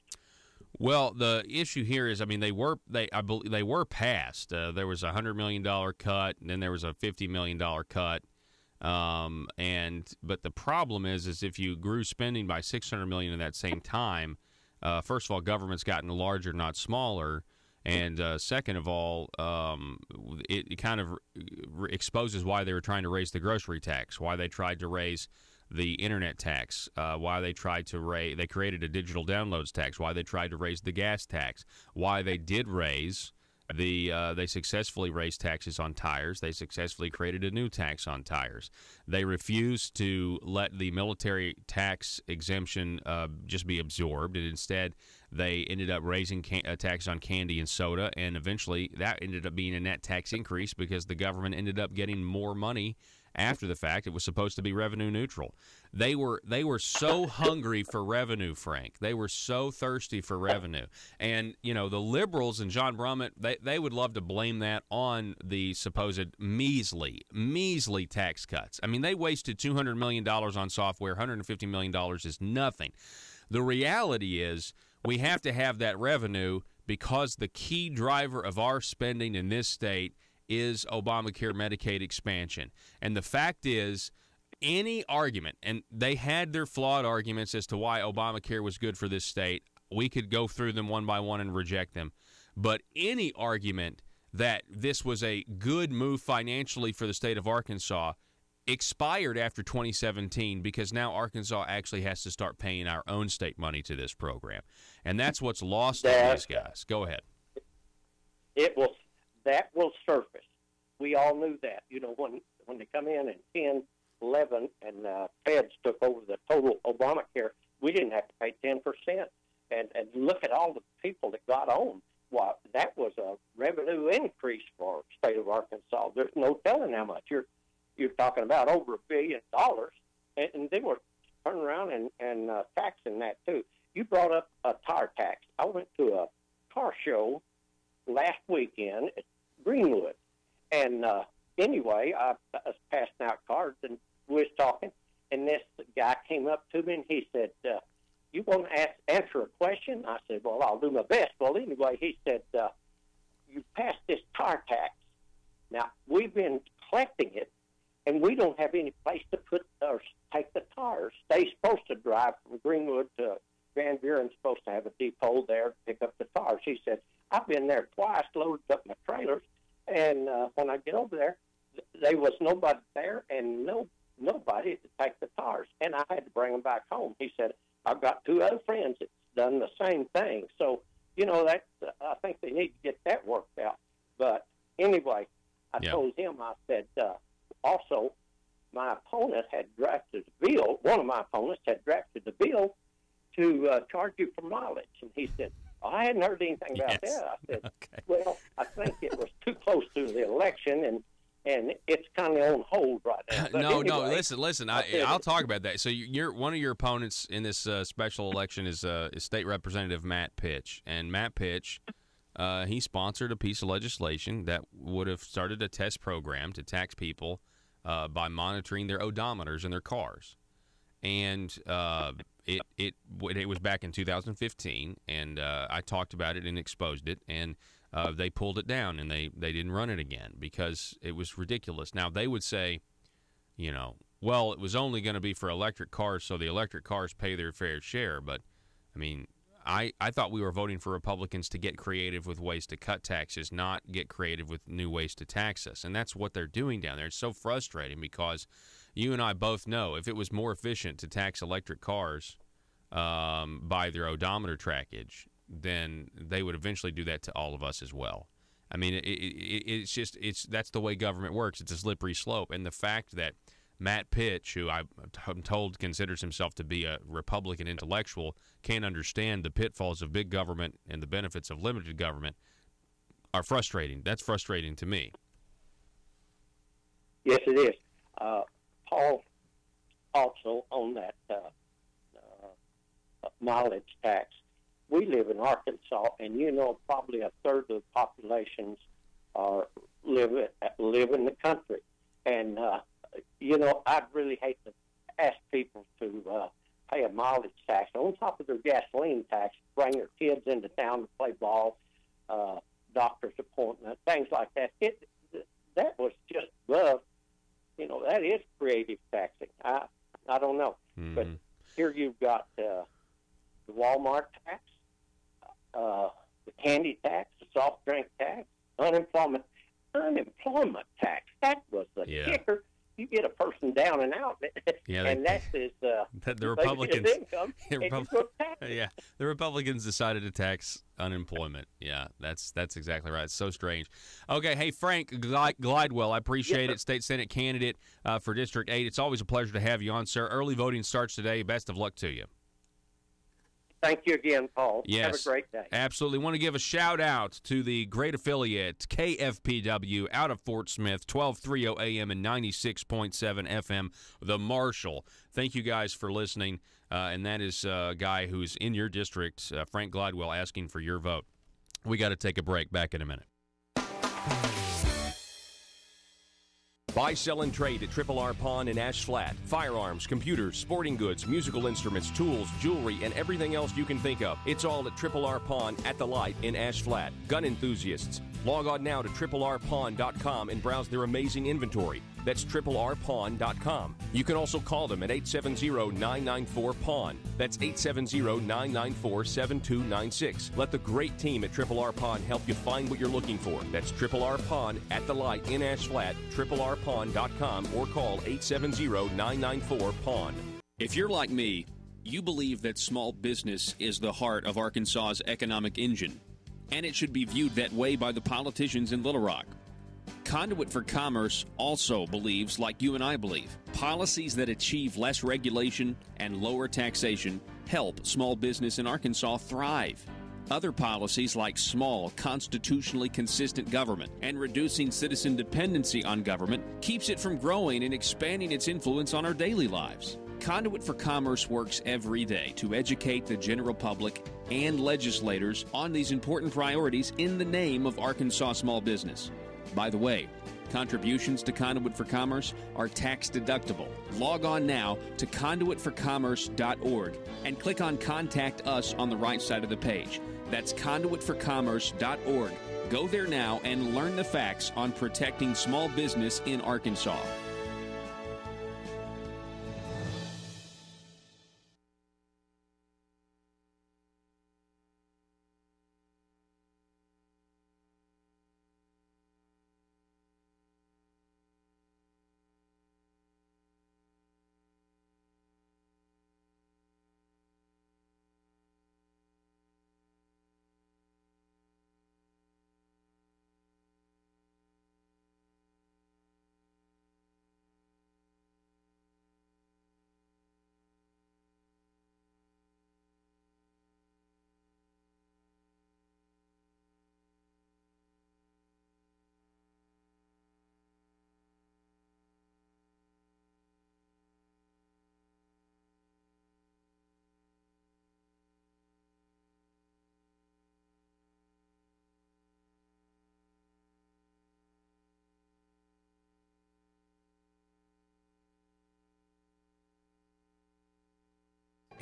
Well, the issue here is, I mean, I believe they were passed. There was a $100 million cut, and then there was a $50 million cut. But the problem is if you grew spending by $600 million in that same time, first of all, government's gotten larger, not smaller, and second of all, it kind of exposes why they were trying to raise the grocery tax, why they tried to raise the internet tax, why they tried to they created a digital downloads tax, why they tried to raise the gas tax, why they did raise they successfully raised taxes on tires. They successfully created a new tax on tires. They refused to let the military tax exemption just be absorbed, and instead they ended up raising a tax on candy and soda, and eventually that ended up being a net tax increase because the government ended up getting more money after the fact. It was supposed to be revenue neutral. They were so hungry for revenue, Frank. They were so thirsty for revenue. And, the liberals and John Brummett, they would love to blame that on the supposed measly tax cuts. I mean, they wasted $200 million on software. $150 million is nothing. The reality is we have to have that revenue because the key driver of our spending in this state is Obamacare Medicaid expansion. And the fact is, any argument, and they had their flawed arguments as to why Obamacare was good for this state. We could go through them one by one and reject them. But any argument that this was a good move financially for the state of Arkansas expired after 2017 because now Arkansas actually has to start paying our own state money to this program. And that's what's lost on these guys. Go ahead. That will surface. We all knew that. You know, when they come in 10, 11, and feds took over the total Obamacare, we didn't have to pay 10%. And look at all the people that got on. Well, that was a revenue increase for the state of Arkansas. There's no telling how much. You're talking about over $1 billion, and they were turning around and taxing that too. You brought up a tire tax. I went to a car show last weekend at Greenwood, and anyway, I was passing out cards, and we was talking, and this guy came up to me, and he said, you want to answer a question? I said, well, I'll do my best. Well, anyway, he said, you passed this tire tax. Now, we've been collecting it, and we don't have any place to put or take the tires. They're supposed to drive from Greenwood to Van Buren's supposed to have a depot there to pick up the tires. He said, I've been there twice, loaded up my trailers, and when I get over there, there was nobody there and nobody to take the tires, and I had to bring them back home. He said, I've got 2 other friends that's done the same thing. So, you know, that I think they need to get that worked out. But anyway, I told him, I said, also, my opponent had drafted a bill. One of my opponents had drafted the bill to charge you for mileage. And he said, I hadn't heard anything about that. I said, well, I think it was too close to the election, and it's kind of on hold right now. But no, listen. I'll talk about that. So one of your opponents in this special election is State Representative Matt Pitch. And Matt Pitch, he sponsored a piece of legislation that would have started a test program to tax people by monitoring their odometers in their cars. And it was back in 2015, and I talked about it and exposed it, and they pulled it down, and they didn't run it again because it was ridiculous. Now, they would say, you know, well, it was only going to be for electric cars, so the electric cars pay their fair share. But, I mean, I thought we were voting for Republicans to get creative with ways to cut taxes, not get creative with new ways to tax us. And that's what they're doing down there. It's so frustrating because you and I both know if it was more efficient to tax electric cars by their odometer trackage, then they would eventually do that to all of us as well. I mean, it's that's the way government works. It's a slippery slope. And the fact that Matt Pitch, who I'm told considers himself to be a Republican intellectual, can't understand the pitfalls of big government and the benefits of limited government are frustrating. That's frustrating to me. Yes, it is. Paul, also on that mileage tax, we live in Arkansas, and you know probably a third of the populations live in the country. And, you know, I'd really hate to ask people to pay a mileage tax on top of their gasoline tax, bring their kids into town to play ball, doctor's appointment, things like that. That was just above, you know, that is creative taxing. I don't know. Mm-hmm. But here you've got the Walmart tax, the candy tax, the soft drink tax, unemployment tax. That was the kicker. You get a person down and out, and that's his the Republicans. Income, the Republicans decided to tax unemployment. Yeah, that's exactly right. It's so strange. Okay, hey Frank Glidewell, I appreciate it. State Senate candidate for District 8. It's always a pleasure to have you on, sir. Early voting starts today. Best of luck to you. Thank you again, Paul. Yes, have a great day. Absolutely. Want to give a shout-out to the great affiliate, KFPW, out of Fort Smith, 1230 AM and 96.7 FM, The Marshall. Thank you guys for listening, and that is a guy who's in your district, Frank Glidewell, asking for your vote. We got to take a break. Back in a minute. Buy, sell, and trade at Triple R Pawn in Ash Flat. Firearms, computers, sporting goods, musical instruments, tools, jewelry, and everything else you can think of. It's all at Triple R Pawn at the Light in Ash Flat. Gun enthusiasts, Log on now to rrpawn.com and browse their amazing inventory. That's rrpawn.com. You can also call them at 870-994-PAWN. That's 870-994-7296. Let the great team at R Pawn help you find what you're looking for. That's R Pawn at the light in Ash Flat, rrpawn.com, or call 870-994-PAWN. If you're like me, you believe that small business is the heart of Arkansas's economic engine, and it should be viewed that way by the politicians in Little Rock. Conduit for Commerce also believes, like you and I believe, policies that achieve less regulation and lower taxation help small business in Arkansas thrive. Other policies like small, constitutionally consistent government and reducing citizen dependency on government keeps it from growing and expanding its influence on our daily lives. Conduit for Commerce works every day to educate the general public and legislators on these important priorities in the name of Arkansas small business. By the way, contributions to Conduit for Commerce are tax deductible. Log on now to conduitforcommerce.org and click on Contact Us on the right side of the page. That's conduitforcommerce.org. Go there now and learn the facts on protecting small business in Arkansas.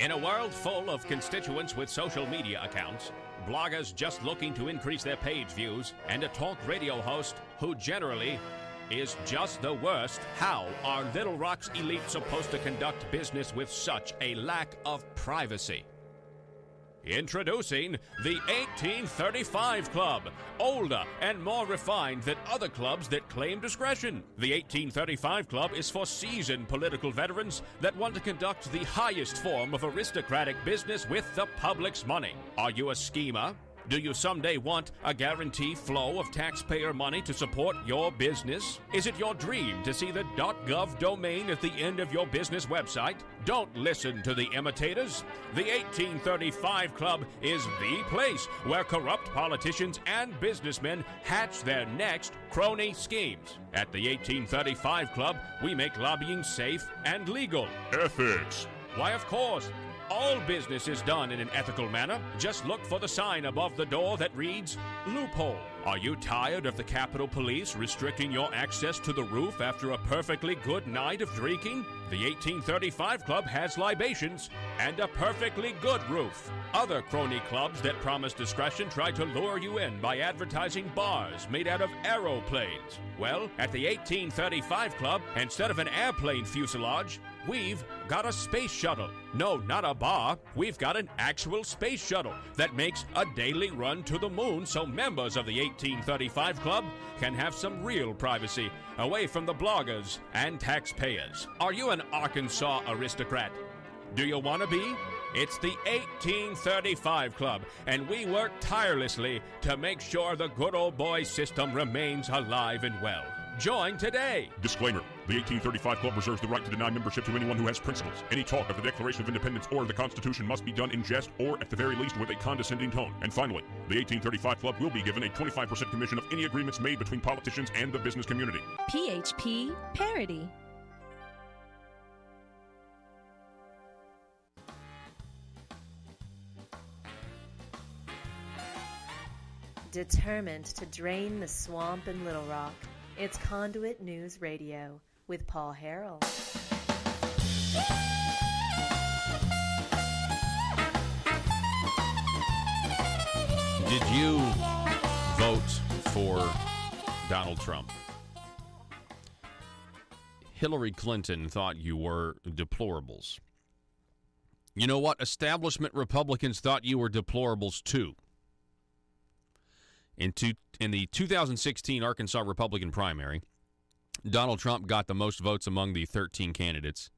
In a world full of constituents with social media accounts, bloggers just looking to increase their page views, and a talk radio host who generally is just the worst, how are Little Rock's elite supposed to conduct business with such a lack of privacy? Introducing the 1835 Club, older and more refined than other clubs that claim discretion. The 1835 Club is for seasoned political veterans that want to conduct the highest form of aristocratic business with the public's money. Are you a schemer? Do you someday want a guaranteed flow of taxpayer money to support your business? Is it your dream to see the .gov domain at the end of your business website? Don't listen to the imitators. The 1835 Club is the place where corrupt politicians and businessmen hatch their next crony schemes. At the 1835 Club, we make lobbying safe and legal. Ethics. Why, of course. All business is done in an ethical manner. Just look for the sign above the door that reads, loophole. Are you tired of the Capitol Police restricting your access to the roof after a perfectly good night of drinking? The 1835 Club has libations and a perfectly good roof. Other crony clubs that promise discretion try to lure you in by advertising bars made out of aeroplanes. Well, at the 1835 Club, instead of an airplane fuselage, we've got a space shuttle. No, not a bar. We've got an actual space shuttle that makes a daily run to the moon so members of the 1835 Club can have some real privacy away from the bloggers and taxpayers. Are you an Arkansas aristocrat? Do you want to be? It's the 1835 Club, and we work tirelessly to make sure the good old boy system remains alive and well. Join today. Disclaimer. The 1835 Club reserves the right to deny membership to anyone who has principles. Any talk of the Declaration of Independence or the Constitution must be done in jest or, at the very least, with a condescending tone. And finally, the 1835 Club will be given a 25% commission of any agreements made between politicians and the business community. PHP Parody. Determined to drain the swamp in Little Rock, it's Conduit News Radio with Paul Harrell. Did you vote for Donald Trump. Hillary Clinton thought you were deplorables. You know what? Establishment Republicans thought you were deplorables, too. In the 2016 Arkansas Republican primary, Donald Trump got the most votes among the 13 candidates.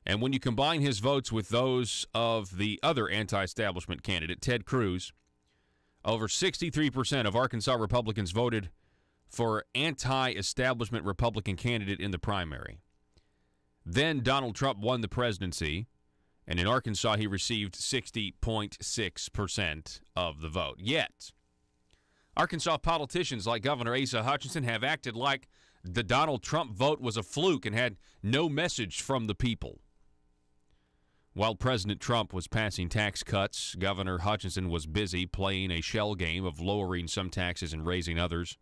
And when you combine his votes with those of the other anti-establishment candidate, Ted Cruz, over 63% of Arkansas Republicans voted for anti-establishment Republican candidate in the primary. Then Donald Trump won the presidency, and in Arkansas he received 60.6% of the vote. Yet, Arkansas politicians like Governor Asa Hutchinson have acted like the Donald Trump vote was a fluke and had no message from the people. While President Trump was passing tax cuts, Governor Hutchinson was busy playing a shell game of lowering some taxes and raising others.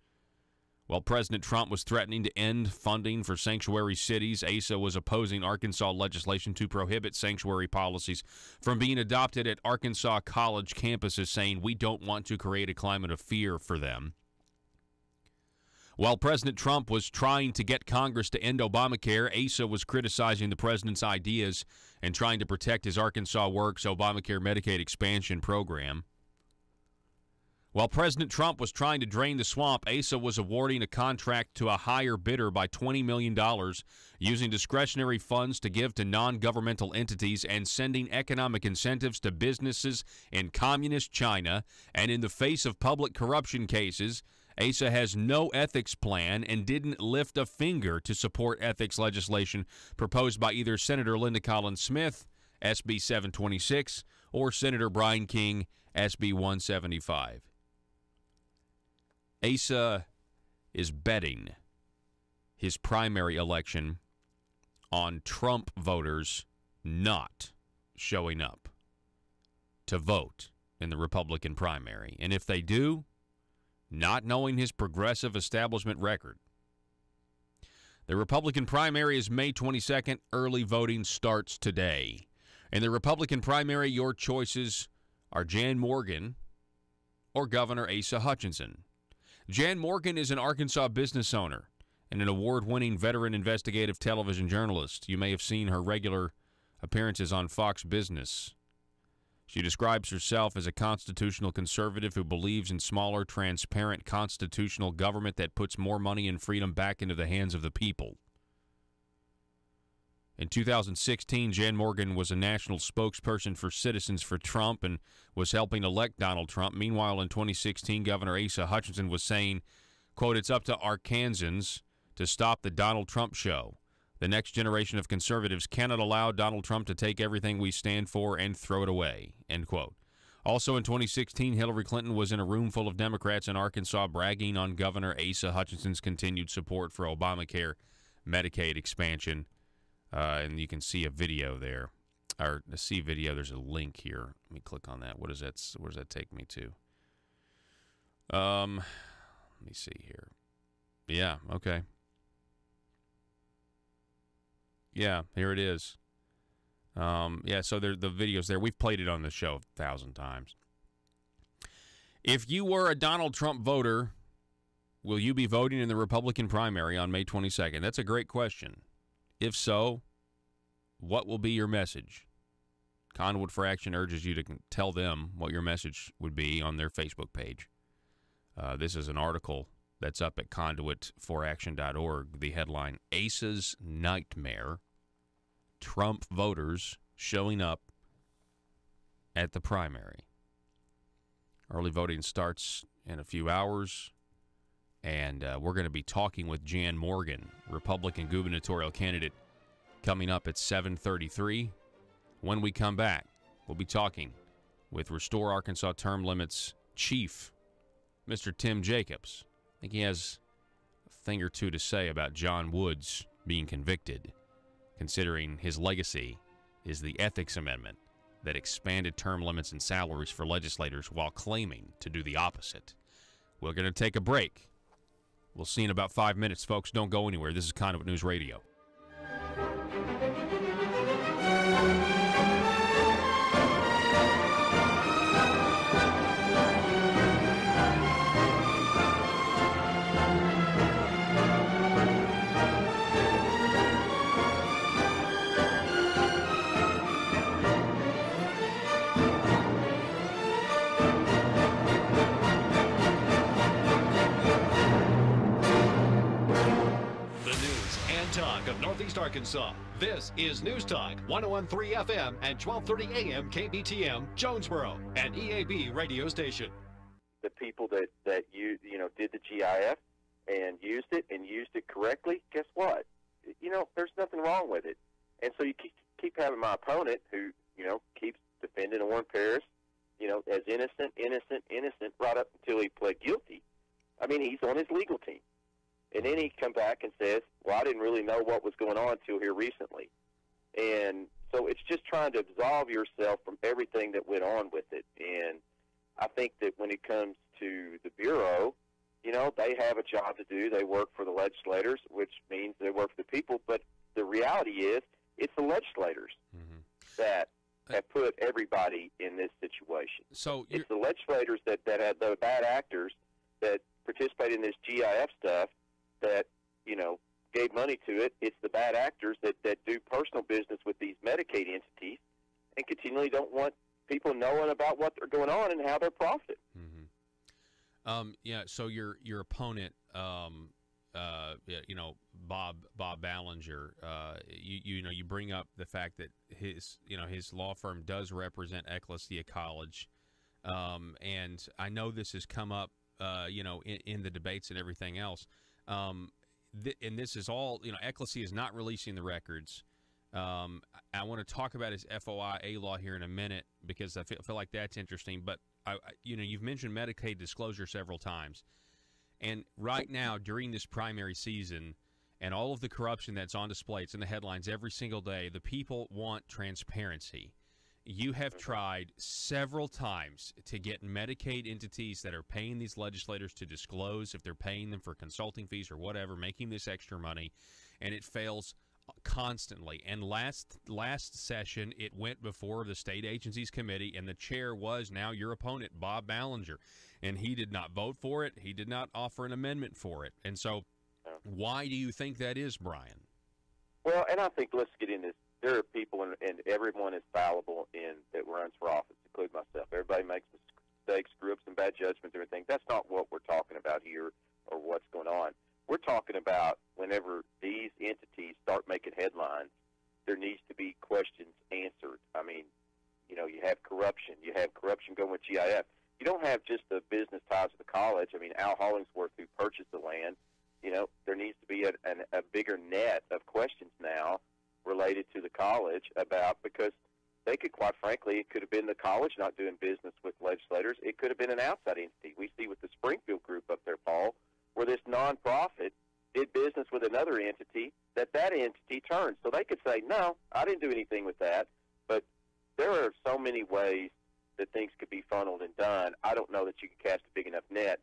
While President Trump was threatening to end funding for sanctuary cities, Asa was opposing Arkansas legislation to prohibit sanctuary policies from being adopted at Arkansas college campuses, saying we don't want to create a climate of fear for them. While President Trump was trying to get Congress to end Obamacare, Asa was criticizing the president's ideas and trying to protect his Arkansas Works Obamacare Medicaid expansion program. While President Trump was trying to drain the swamp, Asa was awarding a contract to a higher bidder by $20 million, using discretionary funds to give to non-governmental entities and sending economic incentives to businesses in communist China. And in the face of public corruption cases, Asa has no ethics plan and didn't lift a finger to support ethics legislation proposed by either Senator Linda Collins Smith, SB 726, or Senator Brian King, SB 175. Asa is betting his primary election on Trump voters not showing up to vote in the Republican primary. And if they do, not knowing his progressive establishment record. The Republican primary is May 22nd. Early voting starts today. In the Republican primary, your choices are Jan Morgan or Governor Asa Hutchinson. Jan Morgan is an Arkansas business owner and an award-winning veteran investigative television journalist. You may have seen her regular appearances on Fox Business. She describes herself as a constitutional conservative who believes in smaller, transparent, constitutional government that puts more money and freedom back into the hands of the people. In 2016, Jan Morgan was a national spokesperson for Citizens for Trump and was helping elect Donald Trump. Meanwhile, in 2016, Governor Asa Hutchinson was saying, quote, "It's up to Arkansans to stop the Donald Trump show. The next generation of conservatives cannot allow Donald Trump to take everything we stand for and throw it away," end quote. Also in 2016, Hillary Clinton was in a room full of Democrats in Arkansas bragging on Governor Asa Hutchinson's continued support for Obamacare Medicaid expansion. And you can see a video there. Or see video, there's a link here. Let me click on that. Where does that take me to? Let me see here. Yeah, okay. Yeah, here it is. Yeah, so the video's there. We've played it on the show 1,000 times. If you were a Donald Trump voter, will you be voting in the Republican primary on May 22nd? That's a great question. If so, what will be your message? Conduit for Action urges you to tell them what your message would be on their Facebook page. This is an article that's up at conduitforaction.org. The headline, Asa's Nightmare. Trump voters showing up at the primary. Early voting starts in a few hours, and we're going to be talking with Jan Morgan, Republican gubernatorial candidate, coming up at 7:33. When we come back, we'll be talking with Restore Arkansas Term Limits Chief, Mr. Tim Jacobs. I think he has a thing or two to say about John Woods being convicted, considering his legacy is the ethics amendment that expanded term limits and salaries for legislators while claiming to do the opposite. We're going to take a break. We'll see in about 5 minutes, folks. Don't go anywhere. This is Conduit News Radio. Arkansas. This is News Talk 101.3 FM and 12:30 AM KBTM, Jonesboro, an EAB radio station. The people that you did the GIF and used it correctly, guess what? There's nothing wrong with it. And so you keep having my opponent who, keeps defending Warren Paris, as innocent, right up until he pled guilty. I mean, he's on his legal team. And then he come back and says, well, I didn't really know what was going on until here recently. And so it's just trying to absolve yourself from everything that went on with it. And I think that when it comes to the Bureau, they have a job to do. They work for the legislators, which means they work for the people. But the reality is it's the legislators that have put everybody in this situation. So it's the legislators that had the bad actors that participate in this GIF stuff that, gave money to it. It's the bad actors that do personal business with these Medicaid entities and continually don't want people knowing about what they're going on and how they're profiting. So your opponent, Bob Ballinger, you bring up the fact that his law firm does represent Ecclesia College, and I know this has come up, in the debates and everything else. And this is all, Ecclesia is not releasing the records. I want to talk about his FOIA law here in a minute because I feel like that's interesting. But you've mentioned Medicaid disclosure several times, and right now during this primary season and all of the corruption that's on display, it's in the headlines every single day. The people want transparency. You have tried several times to get Medicaid entities that are paying these legislators to disclose if they're paying them for consulting fees or whatever, making this extra money, and it fails constantly. And last session, it went before the state agencies committee, and the chair was now your opponent, Bob Ballinger, and he did not vote for it. He did not offer an amendment for it. And so why do you think that is, Brian? Well, and I think let's get in this. There are people, and everyone is fallible that runs for office, including myself. Everybody makes mistakes, screw-ups, and bad judgments, everything. That's not what we're talking about here or what's going on. We're talking about whenever these entities start making headlines, there needs to be questions answered. I mean, you have corruption. You have corruption going with GIF. You don't have just the business ties with the college. I mean, Al Hollingsworth, who purchased the land, there needs to be a bigger net of questions now related to the college because they could, quite frankly, it could have been the college not doing business with legislators. It could have been an outside entity. We see with the Springfield group up there, Paul, where this nonprofit did business with another entity that entity turned. So they could say, no, I didn't do anything with that. But there are so many ways that things could be funneled and done. I don't know that you can cast a big enough net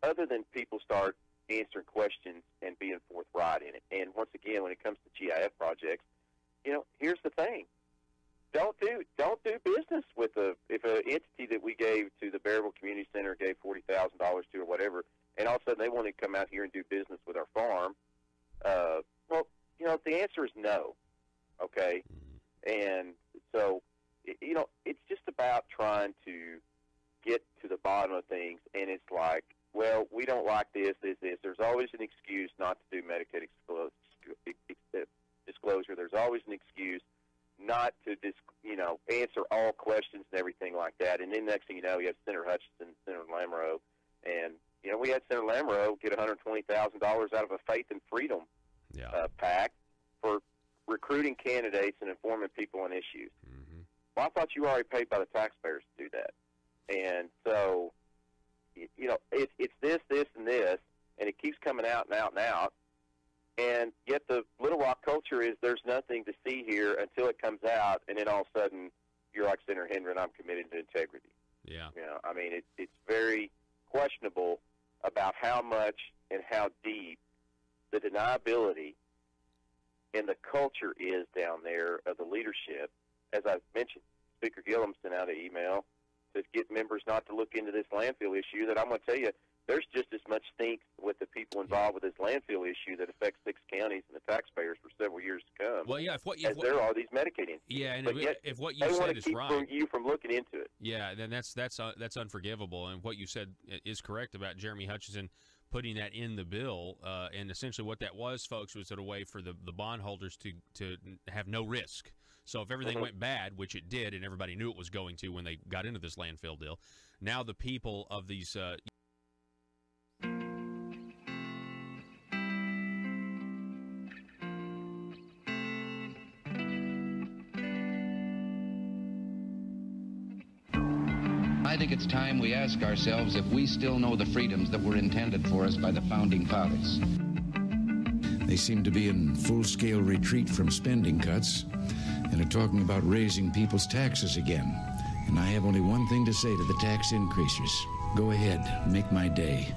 other than people start answering questions and being forthright in it. And once again, when it comes to GIF projects, here's the thing. Don't do business with if an entity that we gave to the Bearville Community Center gave $40,000 to or whatever, and all of a sudden they want to come out here and do business with our farm. The answer is no. Okay, and so it's just about trying to get to the bottom of things, and it's like, well, we don't like this. There's always an excuse not to do Medicaid disclosure. There's always an excuse not to answer all questions and everything like that. And then next thing you know, you have Senator Hutchinson, Senator Lamoureux, and we had Senator Lamoureux get $120,000 out of a Faith and Freedom PAC for recruiting candidates and informing people on issues. Well, I thought you were already paid by the taxpayers to do that. And so, it's this, and this, and it keeps coming out and out and out. And yet the Little Rock culture is there's nothing to see here until it comes out, and then all of a sudden you're like Senator Hendren, I'm committed to integrity. Yeah. I mean, it's very questionable about how much and how deep the deniability and the culture is down there of the leadership. As I've mentioned, Speaker Gillum sent out an email to get members not to look into this landfill issue that I'm going to tell you, there's just as much stink with the people involved with this landfill issue that affects 6 counties and the taxpayers for several years to come. Well, yeah, as there are these Medicaid entities. Yeah, and if what you they said want to is keep right, you from looking into it. Yeah, then that's unforgivable. And what you said is correct about Jeremy Hutchinson putting that in the bill. And essentially what that was, folks, was a way for the bondholders to have no risk. So if everything went bad, which it did, and everybody knew it was going to when they got into this landfill deal, now the people of these I think it's time we ask ourselves if we still know the freedoms that were intended for us by the Founding Fathers. They seem to be in full-scale retreat from spending cuts and are talking about raising people's taxes again. And I have only one thing to say to the tax increasers. Go ahead, make my day.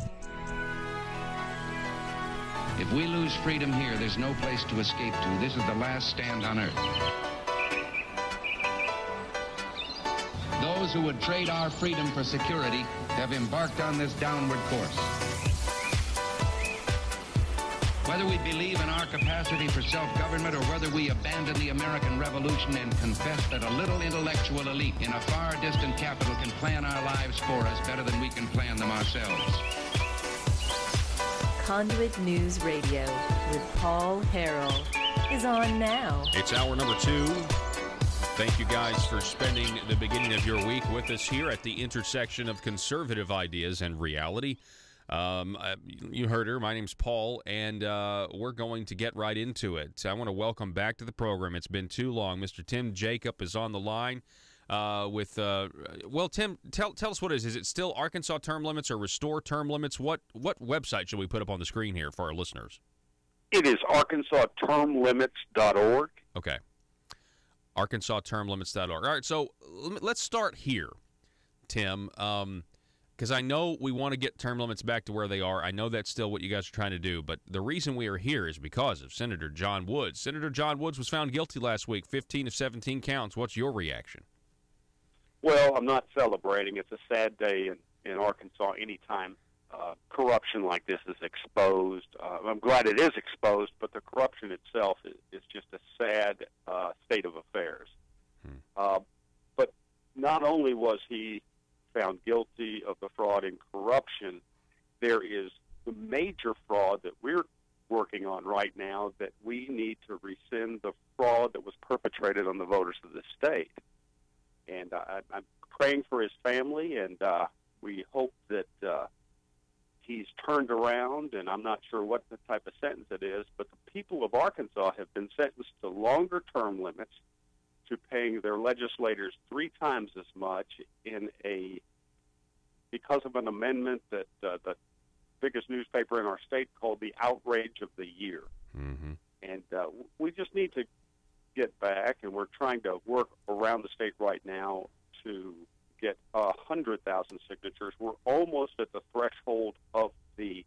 If we lose freedom here, there's no place to escape to. This is the last stand on earth. Those who would trade our freedom for security have embarked on this downward course. Whether we believe in our capacity for self-government or whether we abandon the American Revolution and confess that a little intellectual elite in a far distant capital can plan our lives for us better than we can plan them ourselves. Conduit News Radio with Paul Harrell is on now. It's hour number 2. Thank you guys for spending the beginning of your week with us here at the intersection of conservative ideas and reality. You heard her. My name's Paul, and we're going to get right into it. I want to welcome back to the program. It's been too long. Mr. Tim Jacob is on the line with, well, Tim, tell us what it is. Is it still Arkansas Term Limits or Restore Term Limits? What website should we put up on the screen here for our listeners? It is ArkansasTermLimits.org. Okay. ArkansasTermLimits.org. All right, so let's start here, Tim, because I know we want to get term limits back to where they are. I know that's still what you guys are trying to do, but the reason we are here is because of Senator John Woods. Senator John Woods was found guilty last week, 15 of 17 counts. What's your reaction? Well, I'm not celebrating. It's a sad day in Arkansas anytime corruption like this is exposed. I'm glad it is exposed, but the corruption itself is just a sad state of affairs. But not only was he found guilty of the fraud and corruption, there is the major fraud that we're working on right now that we need to rescind the fraud that was perpetrated on the voters of the state. And I'm praying for his family, and we hope that he's turned around, and I'm not sure what the type of sentence it is, but the people of Arkansas have been sentenced to longer term limits, to paying their legislators 3 times as much because of an amendment that the biggest newspaper in our state called the outrage of the year. Mm-hmm. And we just need to get back, and we're trying to work around the state right now to get 100,000 signatures. We're almost at the threshold of the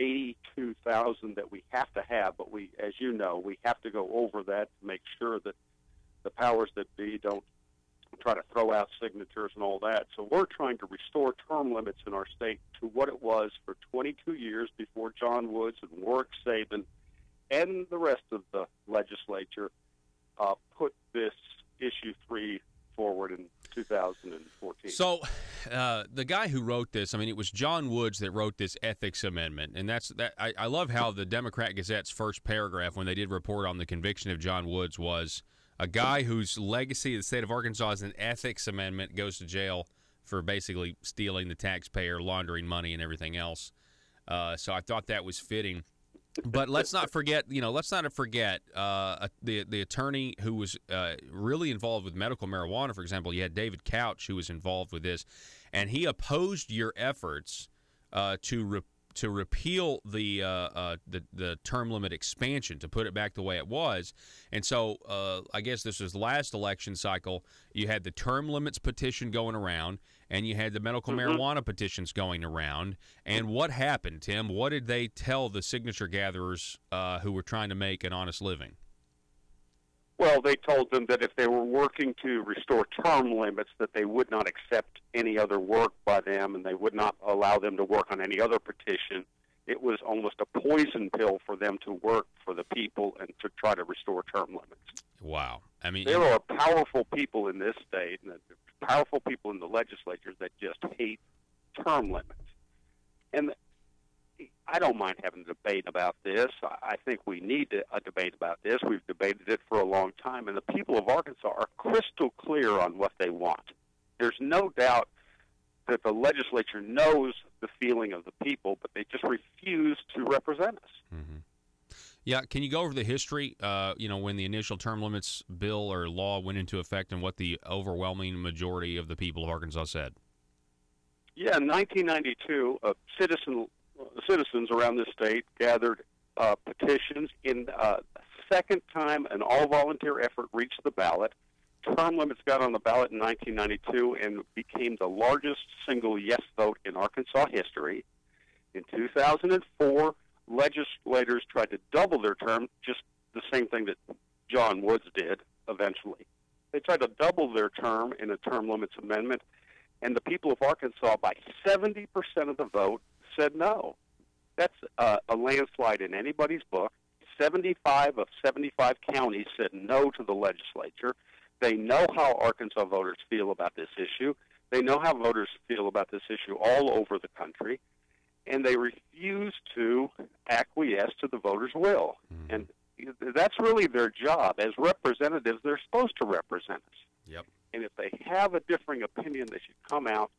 82,000 that we have to have, but we, as you know, we have to go over that to make sure that the powers that be don't try to throw out signatures and all that. So we're trying to restore term limits in our state to what it was for 22 years before John Woods and Warwick Sabin and the rest of the legislature put this issue 3 forward in 2014. So the guy who wrote this, I mean, it was John Woods that wrote this ethics amendment, and I love how the Democrat Gazette's first paragraph when they did report on the conviction of John Woods was a guy whose legacy in the state of Arkansas is an ethics amendment goes to jail for basically stealing the taxpayer, laundering money, and everything else. So I thought that was fitting. But let's not forget, the attorney who was really involved with medical marijuana, for example. You had David Couch, who was involved with this, and he opposed your efforts to repeal the term limit expansion, to put it back the way it was. And so I guess this was last election cycle. You had the term limits petition going around, and you had the medical marijuana petitions going around. And what happened, Tim? What did they tell the signature gatherers who were trying to make an honest living? Well, they told them that if they were working to restore term limits, that they would not accept any other work by them, and they would not allow them to work on any other petition. It was almost a poison pill for them to work for the people and to try to restore term limits. Wow. I mean, there are powerful people in this state, and powerful people in the legislatures that just hate term limits. And I don't mind having a debate about this. I think we need a debate about this. We've debated it for a long time, and the people of Arkansas are crystal clear on what they want. There's no doubt that the legislature knows the feeling of the people, but they just refuse to represent us. Mm-hmm. Yeah, can you go over the history, when the initial term limits bill or law went into effect and what the overwhelming majority of the people of Arkansas said? Yeah, in 1992, citizens around the state gathered petitions. In second time an all-volunteer effort reached the ballot. Term limits got on the ballot in 1992 and became the largest single yes vote in Arkansas history. In 2004, legislators tried to double their term, just the same thing that John Woods did eventually. They tried to double their term in a term limits amendment, and the people of Arkansas, by 70% of the vote, said no. That's a landslide in anybody's book. 75 of 75 counties said no to the legislature. They know how Arkansas voters feel about this issue. They know how voters feel about this issue all over the country, and they refuse to acquiesce to the voters' will. Mm-hmm. And that's really their job. As representatives, they're supposed to represent us. Yep. And if they have a differing opinion, they should come out,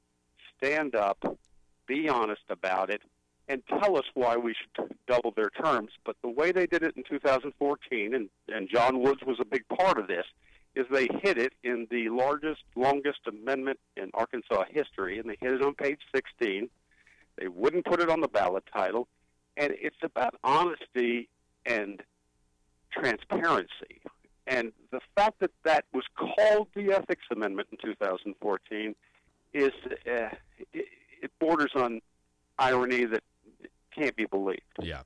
stand up, be honest about it, and tell us why we should double their terms. But the way they did it in 2014, and John Woods was a big part of this, is they hid it in the longest amendment in Arkansas history, and they hid it on page 16. They wouldn't put it on the ballot title, and it's about honesty and transparency. And the fact that that was called the Ethics Amendment in 2014 is it borders on irony that can't be believed. Yeah,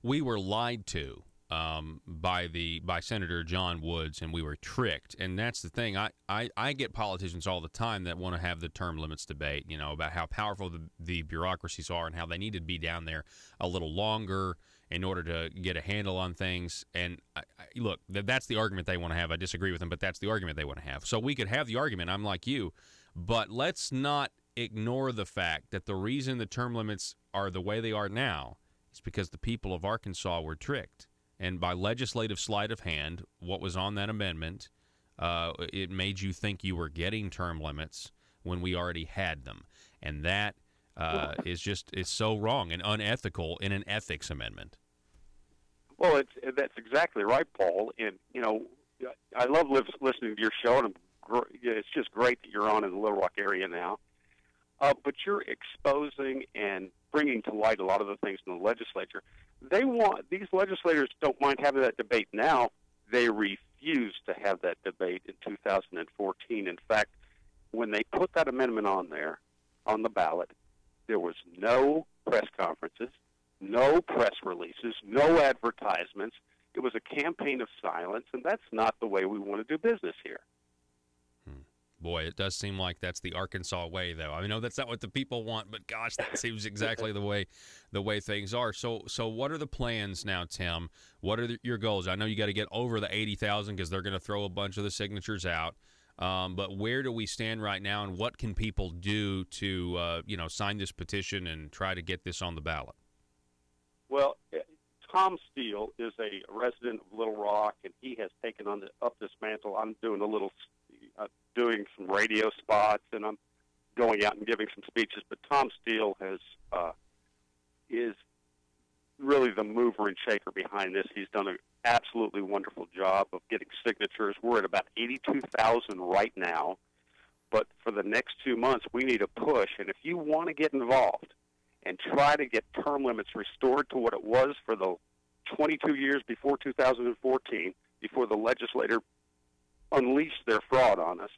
we were lied to by Senator John Woods, and we were tricked. And that's the thing. I get politicians all the time that want to have the term limits debate, about how powerful the bureaucracies are and how they need to be down there a little longer in order to get a handle on things. And look, that's the argument they want to have. I disagree with them, but that's the argument they want to have. So we could have the argument. I'm like you, but let's not ignore the fact that the reason the term limits are the way they are now is because the people of Arkansas were tricked. And by legislative sleight of hand, what was on that amendment, it made you think you were getting term limits when we already had them. And that it's so wrong and unethical in an ethics amendment. Well, that's exactly right, Paul. And, I love listening to your show, and it's just great that you're on in the Little Rock area now. But you're exposing and bringing to light a lot of the things in the legislature. These legislators don't mind having that debate now. They refused to have that debate in 2014. In fact, when they put that amendment on the ballot, there was no press conferences, no press releases, no advertisements. It was a campaign of silence, and that's not the way we want to do business here. Boy, it does seem like that's the Arkansas way, though. I know that's not what the people want, but gosh, that seems exactly the way things are. So what are the plans now, Tim? What are your goals? I know you got to get over the 80,000 because they're going to throw a bunch of the signatures out. But where do we stand right now, and what can people do to sign this petition and try to get this on the ballot? Well, Tom Steele is a resident of Little Rock, and he has taken up this mantle. I'm doing some radio spots, and I'm going out and giving some speeches. But Tom Steele is really the mover and shaker behind this. He's done an absolutely wonderful job of getting signatures. We're at about 82,000 right now. But for the next 2 months, we need a push. And if you want to get involved and try to get term limits restored to what it was for the 22 years before 2014, before the legislator unleashed their fraud on us,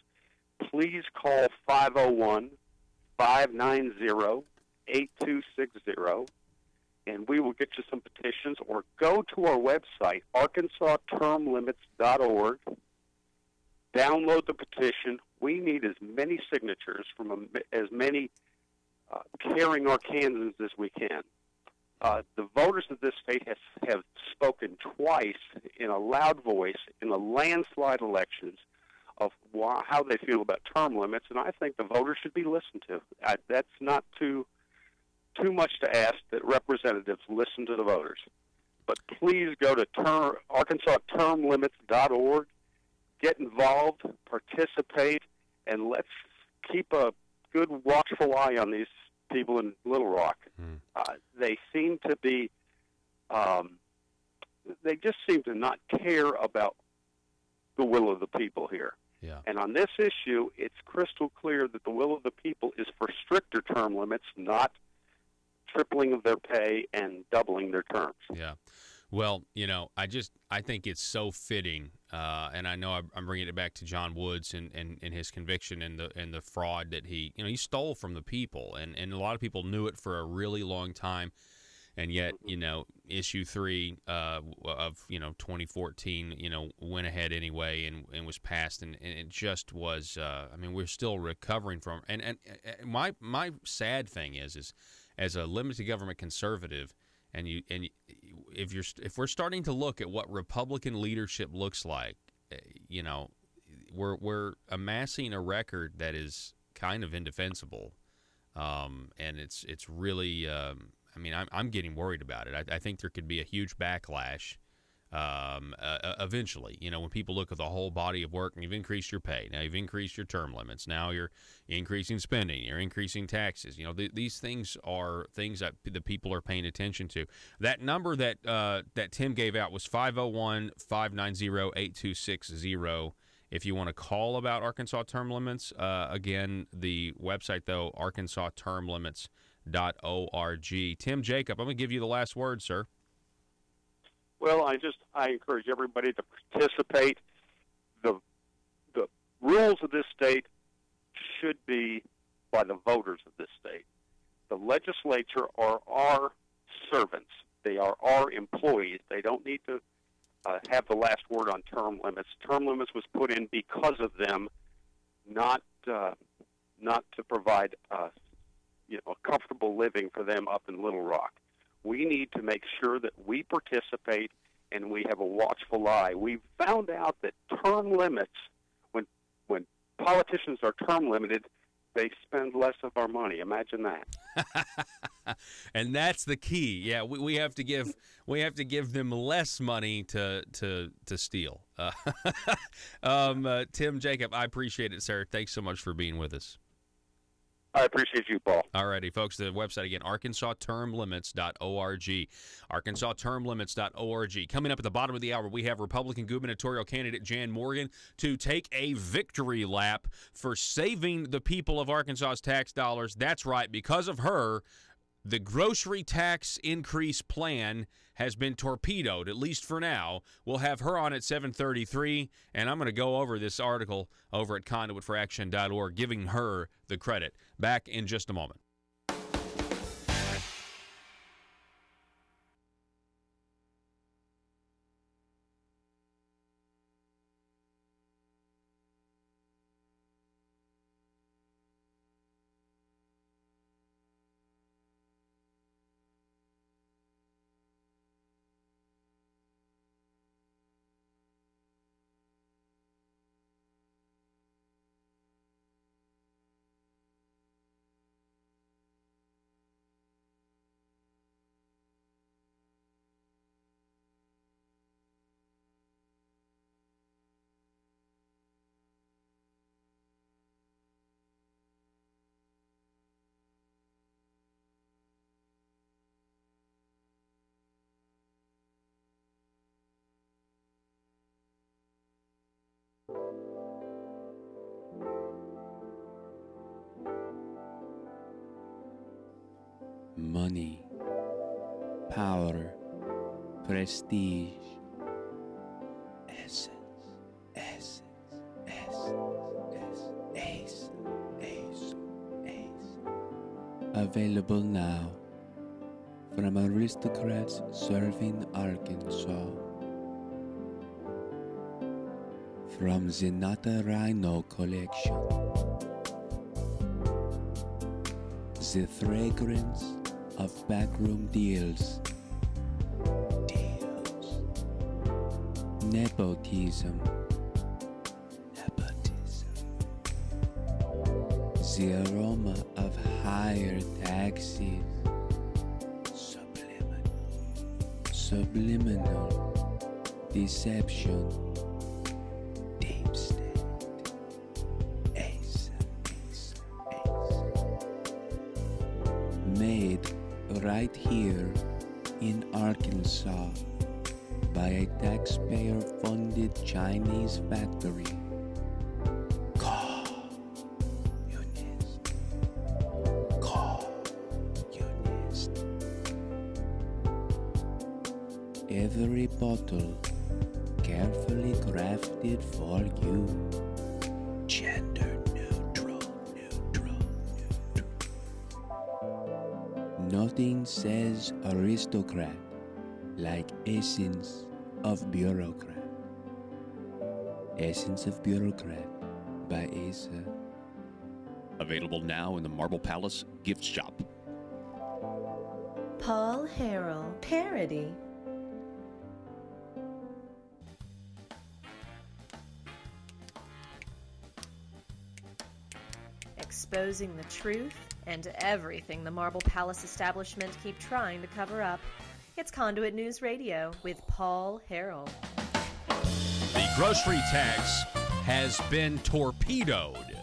please call 501-590-8260, and we will get you some petitions, or go to our website, arkansastermlimits.org, download the petition. We need as many signatures from as many caring Arkansans as we can. The voters of this state have spoken twice in a loud voice in the landslide elections of how they feel about term limits, and I think the voters should be listened to. That's not to too much to ask that representatives listen to the voters. But please go to ArkansasTermLimits.org, get involved, participate, and let's keep a good watchful eye on these people in Little Rock. They seem to be, they just seem to not care about the will of the people here. Yeah. And on this issue, it's crystal clear that the will of the people is for stricter term limits, not tripling of their pay and doubling their terms. Yeah. Well, you know, I think it's so fitting, and I know I'm bringing it back to John Woods and his conviction and the fraud that he stole from the people, and a lot of people knew it for a really long time, and yet, you know, issue 3 of 2014, you know, went ahead anyway and was passed, and it just was. I mean, we're still recovering from. And my sad thing is as a limited government conservative. And if we're starting to look at what Republican leadership looks like, you know, we're amassing a record that is kind of indefensible, and it's really. I mean, I'm getting worried about it. I think there could be a huge backlash eventually. You know, when people look at the whole body of work, and you've increased your pay, now you've increased your term limits, now you're increasing spending, you're increasing taxes. You know, these things are things that the people are paying attention to. That number that Tim gave out was 501-590-8260. If you want to call about Arkansas term limits, again, the website, though, ArkansasTermLimits.org. Tim Jacob, I'm going to give you the last word, sir. Well, I encourage everybody to participate. The rules of this state should be by the voters of this state. The legislature are our servants. They are our employees. They don't need to have the last word on term limits. Term limits was put in because of them, not to provide a comfortable living for them up in Little Rock. We need to make sure that we participate and we have a watchful eye. We've found out that term limits, when politicians are term limited, they spend less of our money. Imagine that. And that's the key. Yeah, we have to give them less money to steal. Tim Jacob, I appreciate it, sir. Thanks so much for being with us. I appreciate you, Paul. All righty, folks, the website again, ArkansasTermLimits.org. ArkansasTermLimits.org. Coming up at the bottom of the hour, we have Republican gubernatorial candidate Jan Morgan to take a victory lap for saving the people of Arkansas's tax dollars. That's right, because of her, the grocery tax increase plan has been torpedoed, at least for now. We'll have her on at 7:33, and I'm going to go over this article over at conduitforaction.org, giving her the credit. Back in just a moment. Money, power, prestige, essence. Available now from aristocrats serving Arkansas. From the Nata Rhino collection. The fragrance of backroom deals. Nepotism. The aroma of higher taxes. subliminal, deception, deep state, ace. Made right here in Arkansas by a taxpayer-funded Chinese factory. Every bottle carefully crafted for you. Gender neutral. Nothing says aristocrat like Essence of Bureaucrat. Essence of Bureaucrat by Asa. Available now in the Marble Palace gift shop. Paul Harrell parody. Exposing the truth and everything the Marble Palace establishment keep trying to cover up. It's Conduit News Radio with Paul Harrell. The grocery tax has been torpedoed.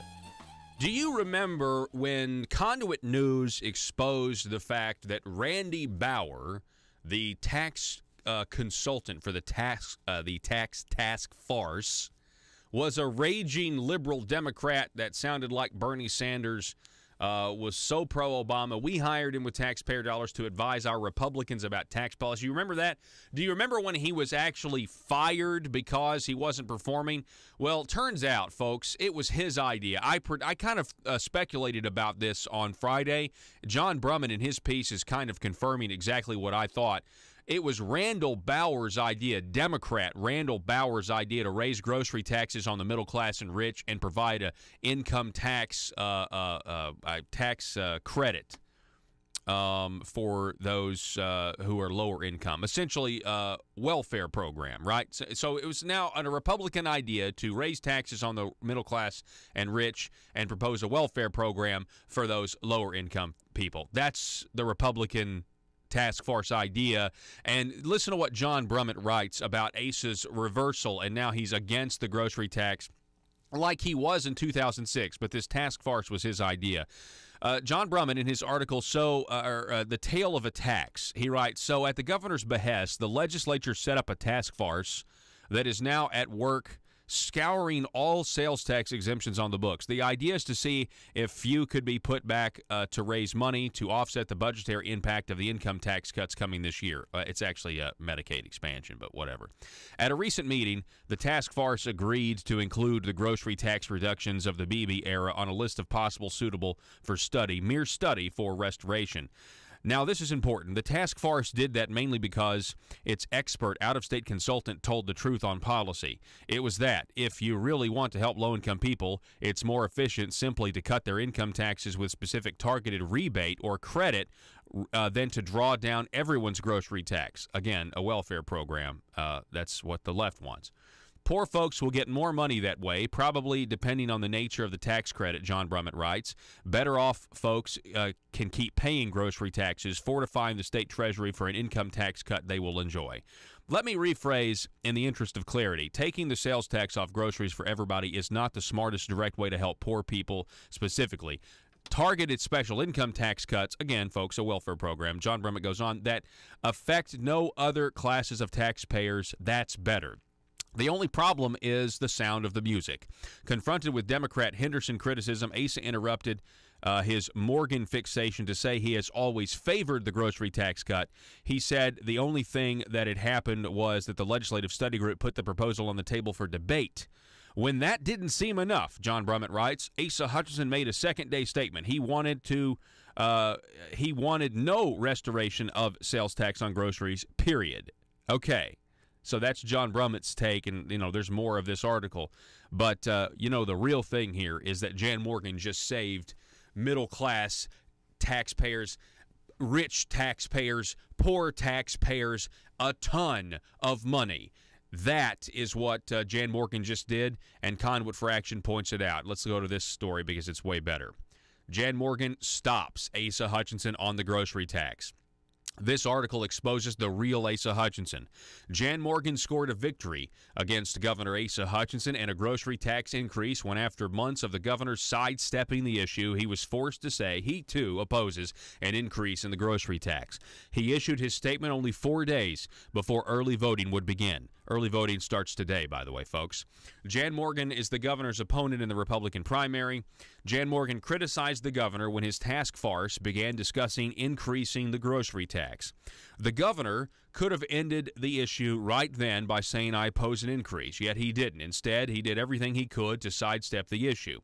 Do you remember when Conduit News exposed the fact that Randy Bauer, the tax consultant for the tax task force, was a raging liberal Democrat that sounded like Bernie Sanders, was so pro-Obama. We hired him with taxpayer dollars to advise our Republicans about tax policy. You remember that? Do you remember when he was actually fired because he wasn't performing? Well, turns out, folks, it was his idea. I kind of speculated about this on Friday. John Brumman in his piece is kind of confirming exactly what I thought. It was Randall Bauer's idea, Democrat Randall Bauer's idea to raise grocery taxes on the middle class and rich and provide a income tax credit for those who are lower income. Essentially, welfare program, right? So it was now a Republican idea to raise taxes on the middle class and rich and propose a welfare program for those lower income people. That's the Republican task force idea. And listen to what John Brummett writes about ASA's reversal, and now he's against the grocery tax like he was in 2006, but this task force was his idea. John Brummett, in his article, The Tale of a Tax, he writes, so at the governor's behest, the legislature set up a task force that is now at work scouring all sales tax exemptions on the books. The idea is to see if few could be put back to raise money to offset the budgetary impact of the income tax cuts coming this year. It's actually a Medicaid expansion, but whatever. At a recent meeting, the task force agreed to include the grocery tax reductions of the Beebe era on a list of possible suitable for mere study for restoration. Now, this is important. The task force did that mainly because its expert out-of-state consultant told the truth on policy. It was that if you really want to help low-income people, it's more efficient simply to cut their income taxes with specific targeted rebate or credit than to draw down everyone's grocery tax. Again, a welfare program. That's what the left wants. Poor folks will get more money that way, probably depending on the nature of the tax credit, John Brummett writes. Better off folks can keep paying grocery taxes, fortifying the state treasury for an income tax cut they will enjoy. Let me rephrase in the interest of clarity. Taking the sales tax off groceries for everybody is not the smartest direct way to help poor people specifically. Targeted special income tax cuts, again, folks, a welfare program, John Brummett goes on, that affect no other classes of taxpayers, that's better. The only problem is the sound of the music. Confronted with Democrat Henderson criticism, Asa interrupted his Morgan fixation to say he has always favored the grocery tax cut. He said the only thing that had happened was that the Legislative Study Group put the proposal on the table for debate. When that didn't seem enough, John Brummett writes, Asa Hutchinson made a second-day statement. He wanted no restoration of sales tax on groceries, period. Okay. So that's John Brummett's take, and, there's more of this article. But, the real thing here is that Jan Morgan just saved middle-class taxpayers, rich taxpayers, poor taxpayers a ton of money. That is what Jan Morgan just did, and Conduit for Action points it out. Let's go to this story because it's way better. Jan Morgan stops Asa Hutchinson on the grocery tax. This article exposes the real Asa Hutchinson. Jan Morgan scored a victory against Governor Asa Hutchinson and a grocery tax increase when, after months of the governor sidestepping the issue, he was forced to say he, too, opposes an increase in the grocery tax. He issued his statement only 4 days before early voting would begin. Early voting starts today, by the way, folks. Jan Morgan is the governor's opponent in the Republican primary. Jan Morgan criticized the governor when his task force began discussing increasing the grocery tax. The governor could have ended the issue right then by saying, "I oppose an increase," yet he didn't. Instead, he did everything he could to sidestep the issue.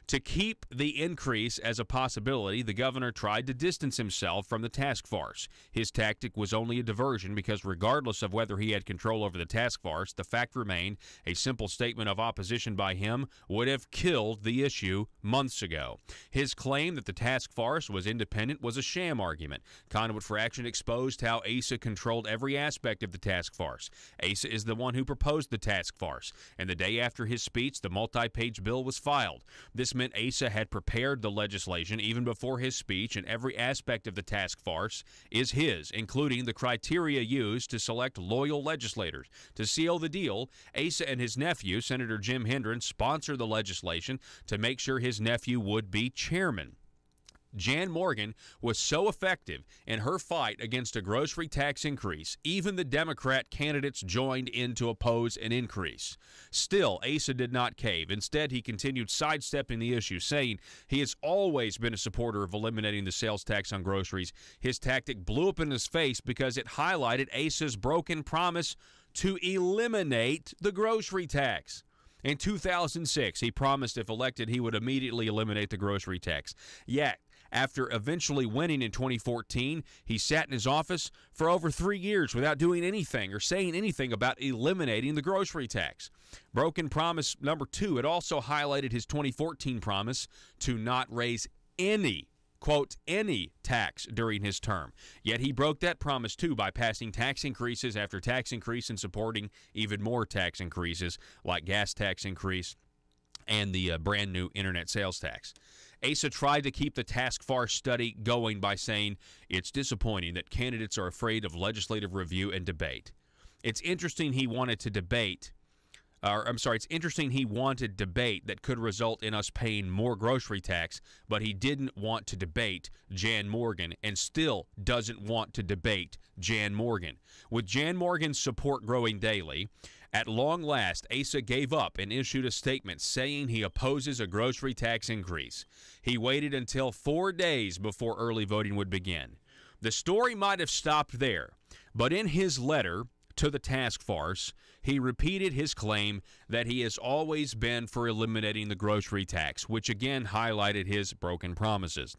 To keep the increase as a possibility, the governor tried to distance himself from the task force. His tactic was only a diversion because regardless of whether he had control over the task force, the fact remained a simple statement of opposition by him would have killed the issue months ago. His claim that the task force was independent was a sham argument. Conduit for Action exposed how Asa controlled every aspect of the task force. Asa is the one who proposed the task force, and the day after his speech, the multi-page bill was filed. This meant Asa had prepared the legislation even before his speech, and every aspect of the task force is his, including the criteria used to select loyal legislators. To seal the deal, Asa and his nephew, Senator Jim Hendren, sponsored the legislation to make sure his nephew would be chairman. Jan Morgan was so effective in her fight against a grocery tax increase, even the Democrat candidates joined in to oppose an increase. Still, Asa did not cave. Instead, he continued sidestepping the issue, saying he has always been a supporter of eliminating the sales tax on groceries. His tactic blew up in his face because it highlighted Asa's broken promise to eliminate the grocery tax. In 2006, he promised if elected he would immediately eliminate the grocery tax. Yet, after eventually winning in 2014, he sat in his office for over 3 years without doing anything or saying anything about eliminating the grocery tax. Broken promise number 2, it also highlighted his 2014 promise to not raise any, quote, any tax during his term. Yet he broke that promise, too, by passing tax increases after tax increase and supporting even more tax increases like gas tax increase and the brand new internet sales tax. Asa tried to keep the task force study going by saying it's disappointing that candidates are afraid of legislative review and debate. It's interesting he wanted debate that could result in us paying more grocery tax, but he didn't want to debate Jan Morgan and still doesn't want to debate Jan Morgan. With Jan Morgan's support growing daily, at long last, Asa gave up and issued a statement saying he opposes a grocery tax increase. He waited until 4 days before early voting would begin. The story might have stopped there, but in his letter to the task force, he repeated his claim that he has always been for eliminating the grocery tax, which again highlighted his broken promises.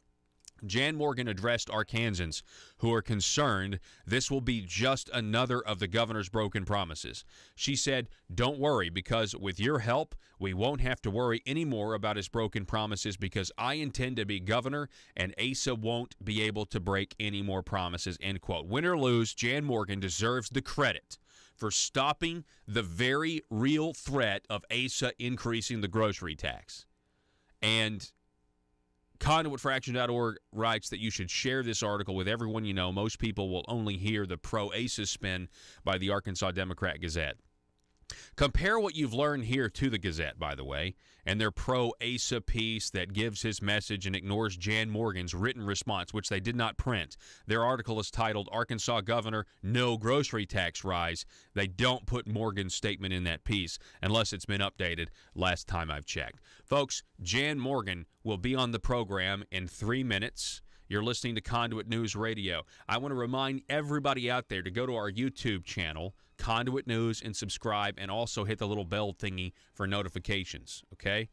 Jan Morgan addressed Arkansans who are concerned this will be just another of the governor's broken promises. She said, "Don't worry, because with your help, we won't have to worry anymore about his broken promises because I intend to be governor and Asa won't be able to break any more promises," end quote. Win or lose, Jan Morgan deserves the credit for stopping the very real threat of Asa increasing the grocery tax. And ConduitForAction.org writes that you should share this article with everyone you know. Most people will only hear the pro-Asa spin by the Arkansas Democrat-Gazette. Compare what you've learned here to the Gazette, by the way, and their pro-Asa piece that gives his message and ignores Jan Morgan's written response, which they did not print. Their article is titled, "Arkansas Governor, No Grocery Tax Rise." They don't put Morgan's statement in that piece unless it's been updated last time I've checked. Folks, Jan Morgan will be on the program in 3 minutes. You're listening to Conduit News Radio. I want to remind everybody out there to go to our YouTube channel, Conduit News, and subscribe, and also hit the little bell thingy for notifications, okay?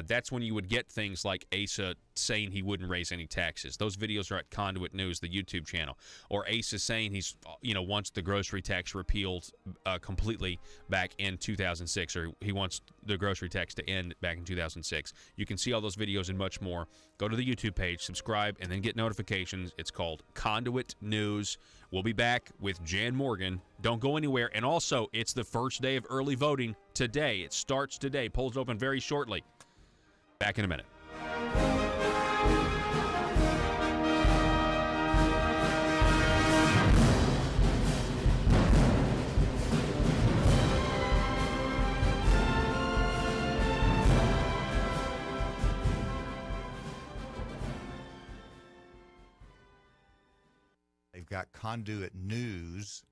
That's when you would get things like Asa saying he wouldn't raise any taxes. Those videos are at Conduit News, the YouTube channel. Or Asa saying he's, wants the grocery tax repealed completely back in 2006, or he wants the grocery tax to end back in 2006. You can see all those videos and much more. Go to the YouTube page, subscribe, and then get notifications. It's called Conduit News. We'll be back with Jan Morgan. Don't go anywhere. And also, it's the first day of early voting today. It starts today. Polls open very shortly. Back in a minute. got Conduit News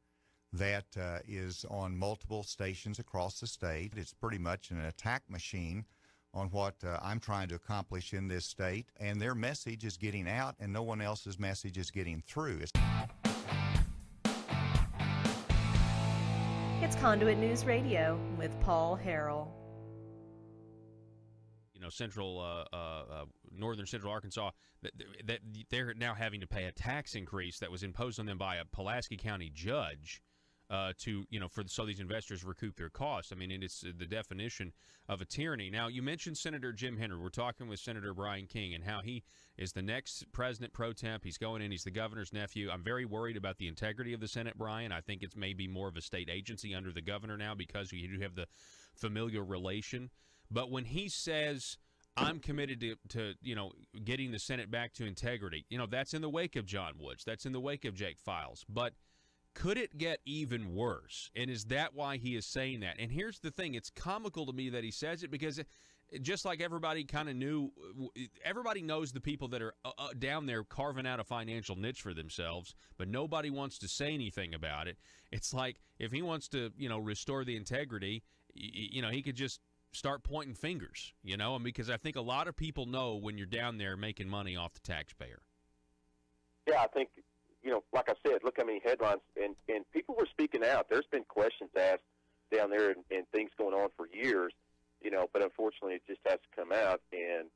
that is on multiple stations across the state. It's pretty much an attack machine on what I'm trying to accomplish in this state, and their message is getting out, and no one else's message is getting through. It's Conduit News Radio with Paul Harrell. You know, northern central Arkansas, that they're now having to pay a tax increase that was imposed on them by a Pulaski County judge so these investors recoup their costs. I mean, it's the definition of a tyranny. Now, you mentioned Senator Jim Henry. We're talking with Senator Brian King and how he is the next president pro temp. He's going in. He's the governor's nephew. I'm very worried about the integrity of the Senate, Brian. I think it's maybe more of a state agency under the governor now because you do have the familial relation. But when he says, I'm committed to getting the Senate back to integrity, that's in the wake of John Woods. That's in the wake of Jake Files. But could it get even worse? And is that why he is saying that? And here's the thing. It's comical to me that he says it because just like everybody kind of knew, everybody knows the people that are down there carving out a financial niche for themselves, but nobody wants to say anything about it. It's like if he wants to, restore the integrity, he could just start pointing fingers, and because I think a lot of people know when you're down there making money off the taxpayer. Yeah, I think, like I said, look how many headlines, and people were speaking out. There's been questions asked down there and things going on for years, but unfortunately it just has to come out. And,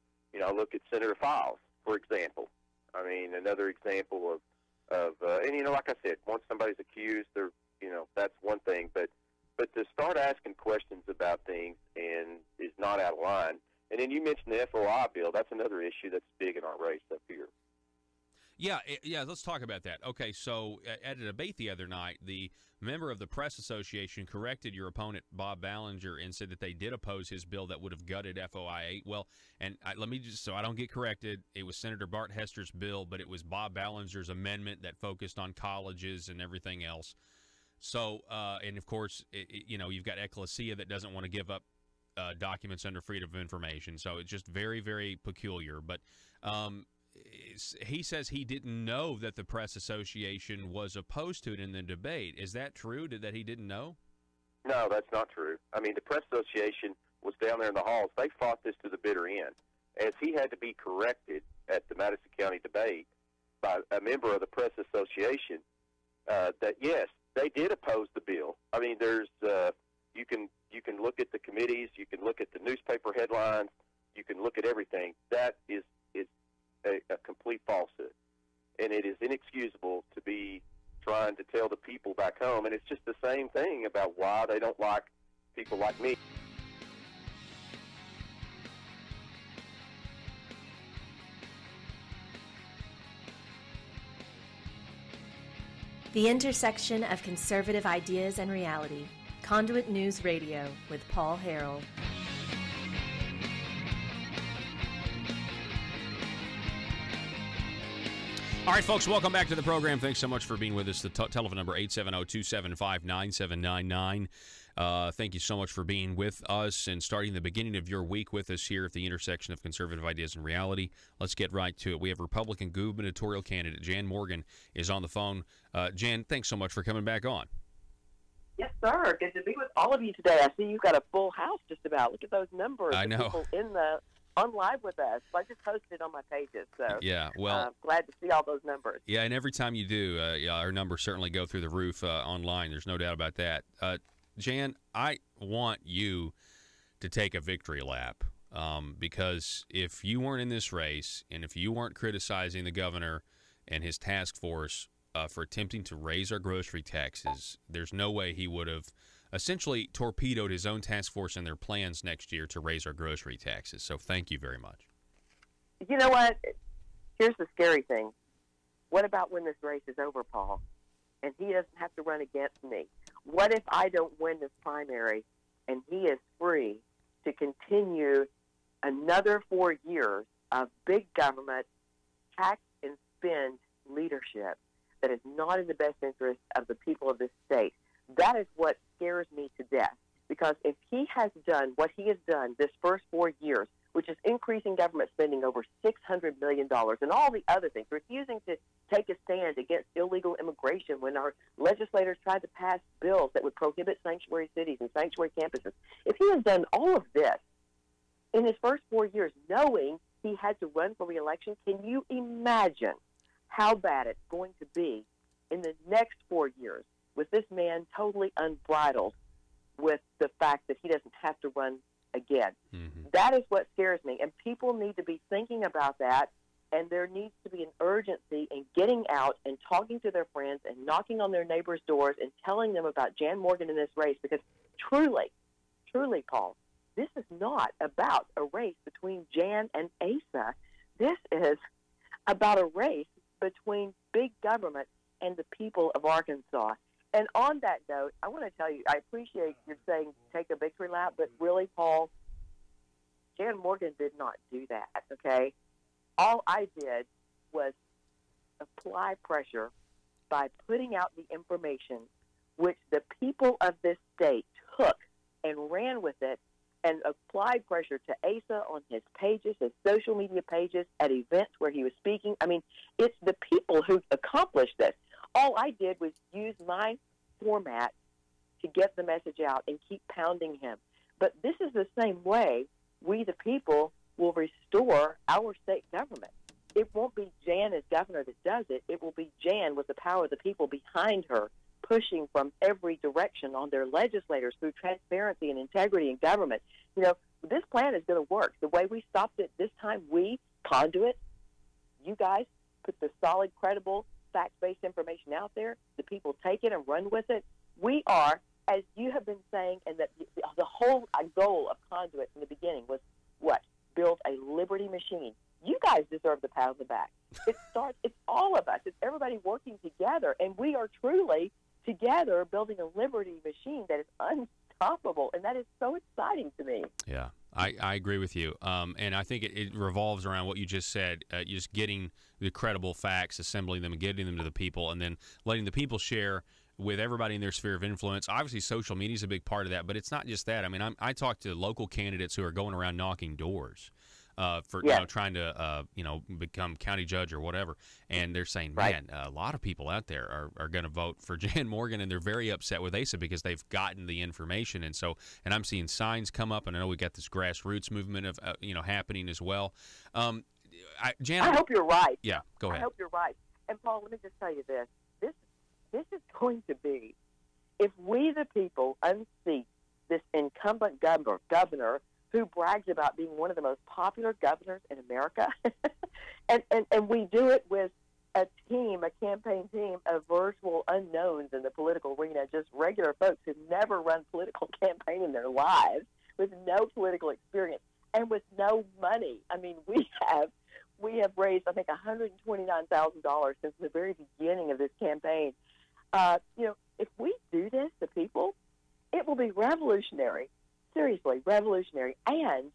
I look at Senator Files, for example. I mean, another example of like I said, once somebody's accused, that's one thing, but to start asking questions about things and is not out of line. And then you mentioned the FOI bill. That's another issue that's big in our race up here. Yeah, let's talk about that. Okay, so at a debate the other night, the member of the Press Association corrected your opponent, Bob Ballinger, and said that they did oppose his bill that would have gutted FOI 8. Well, and let me just, so I don't get corrected, it was Senator Bart Hester's bill, but it was Bob Ballinger's amendment that focused on colleges and everything else. So, and of course, you've got Ecclesia that doesn't want to give up documents under freedom of information. So it's just very, very peculiar. But he says he didn't know that the Press Association was opposed to it in the debate. Is that true, that he didn't know? No, that's not true. I mean, the Press Association was down there in the halls. They fought this to the bitter end. As he had to be corrected at the Madison County debate by a member of the Press Association, that, yes, they did oppose the bill. I mean, there's you can look at the committees, you can look at the newspaper headlines, you can look at everything. That is a complete falsehood, and it is inexcusable to be trying to tell the people back home. And it's just the same thing about why they don't like people like me. The intersection of conservative ideas and reality. Conduit News Radio with Paul Harrell. All right, folks, welcome back to the program. Thanks so much for being with us. The telephone number, 870-275-9799. Thank you so much for being with us and starting the beginning of your week with us here at the intersection of conservative ideas and reality. Let's get right to it. We have Republican gubernatorial candidate Jan Morgan is on the phone. Jan, thanks so much for coming back on. Yes, sir. Good to be with all of you today. I see you've got a full house just about. Look at those numbers. I know. People on live with us. I just posted on my pages. So yeah, well, glad to see all those numbers. Yeah, and every time you do, our numbers certainly go through the roof online. There's no doubt about that. Jan, I want you to take a victory lap because if you weren't in this race and if you weren't criticizing the governor and his task force for attempting to raise our grocery taxes, there's no way he would have essentially torpedoed his own task force and their plans next year to raise our grocery taxes. So thank you very much. You know what? Here's the scary thing. What about when this race is over, Paul, and he doesn't have to run against me? What if I don't win this primary and he is free to continue another 4 years of big government, tax and spend leadership that is not in the best interest of the people of this state? That is what scares me to death. Because if he has done what he has done this first 4 years, which is increasing government spending over $600 million, and all the other things, refusing to take a stand against illegal immigration when our legislators tried to pass bills that would prohibit sanctuary cities and sanctuary campuses. If he has done all of this in his first 4 years, knowing he had to run for re-election, can you imagine how bad it's going to be in the next 4 years with this man totally unbridled with the fact that he doesn't have to run again? That is what scares me, and people need to be thinking about that, and there needs to be an urgency in getting out and talking to their friends and knocking on their neighbors' doors and telling them about Jan Morgan in this race, because truly, Paul, this is not about a race between Jan and Asa. This is about a race between big government and the people of Arkansas. And on that note, I want to tell you, I appreciate you saying take a victory lap, but really, Paul, Jan Morgan did not do that, okay? All I did was apply pressure by putting out the information which the people of this state took and ran with it and applied pressure to Asa on his pages, his social media pages, at events where he was speaking. I mean, it's the people who accomplished this. All I did was use my format to get the message out and keep pounding him. But this is the same way we, the people, will restore our state government. It won't be Jan as governor that does it. It will be Jan with the power of the people behind her, pushing from every direction on their legislators through transparency and integrity in government. You know, this plan is going to work. The way we stopped it this time, we, Conduit, you guys, put the solid, credible, fact-based information out there. The people take it and run with it. We are, as you have been saying, and that the whole goal of Conduit from the beginning was what? Build a liberty machine. You guys deserve the pat on the back. It's all of us. It's everybody working together, and we are truly together building a liberty machine that is unstoppable, and that is so exciting to me. Yeah, I agree with you. And I think it revolves around what you just said, just getting the credible facts, assembling them, and getting them to the people, and then letting the people share with everybody in their sphere of influence. Obviously, social media is a big part of that, but it's not just that. I mean, I talk to local candidates who are going around knocking doors for trying to become county judge or whatever, and they're saying, man, a lot of people out there are going to vote for Jan Morgan, and they're very upset with Asa because they've gotten the information, and I'm seeing signs come up, and I know we got this grassroots movement of happening as well. Jan, I hope you're right. Yeah, go ahead. I hope you're right. And Paul, let me just tell you this: this is going to be, if we the people unseat this incumbent governor who brags about being one of the most popular governors in America, and we do it with a campaign team of virtual unknowns in the political arena, just regular folks who've never run political campaign in their lives, with no political experience and with no money. I mean, we have raised, I think, $129,000 since the very beginning of this campaign. If we do this, the people, it will be revolutionary. Seriously, revolutionary. And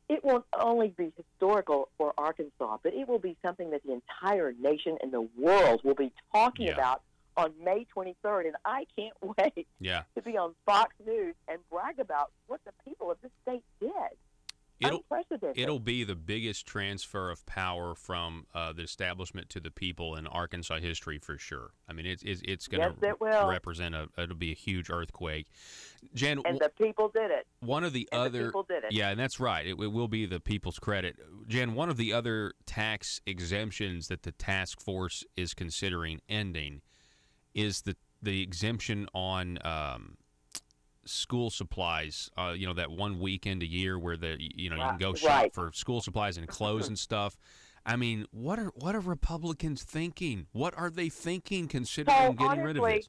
it won't only be historical for Arkansas, but it will be something that the entire nation and the world will be talking about on May 23rd. And I can't wait to be on Fox News and brag about what the people of this state did. It'll be the biggest transfer of power from the establishment to the people in Arkansas history for sure. I mean, it's going to represent it'll be a huge earthquake. Jan, and the people did it. One of the people did it. Yeah, and that's right. It will be the people's credit. Jan, one of the other tax exemptions that the task force is considering ending is the exemption on school supplies, that 1 weekend a year where you can go shop for school supplies and clothes and stuff. I mean, what are Republicans thinking? What are they thinking considering getting rid of this?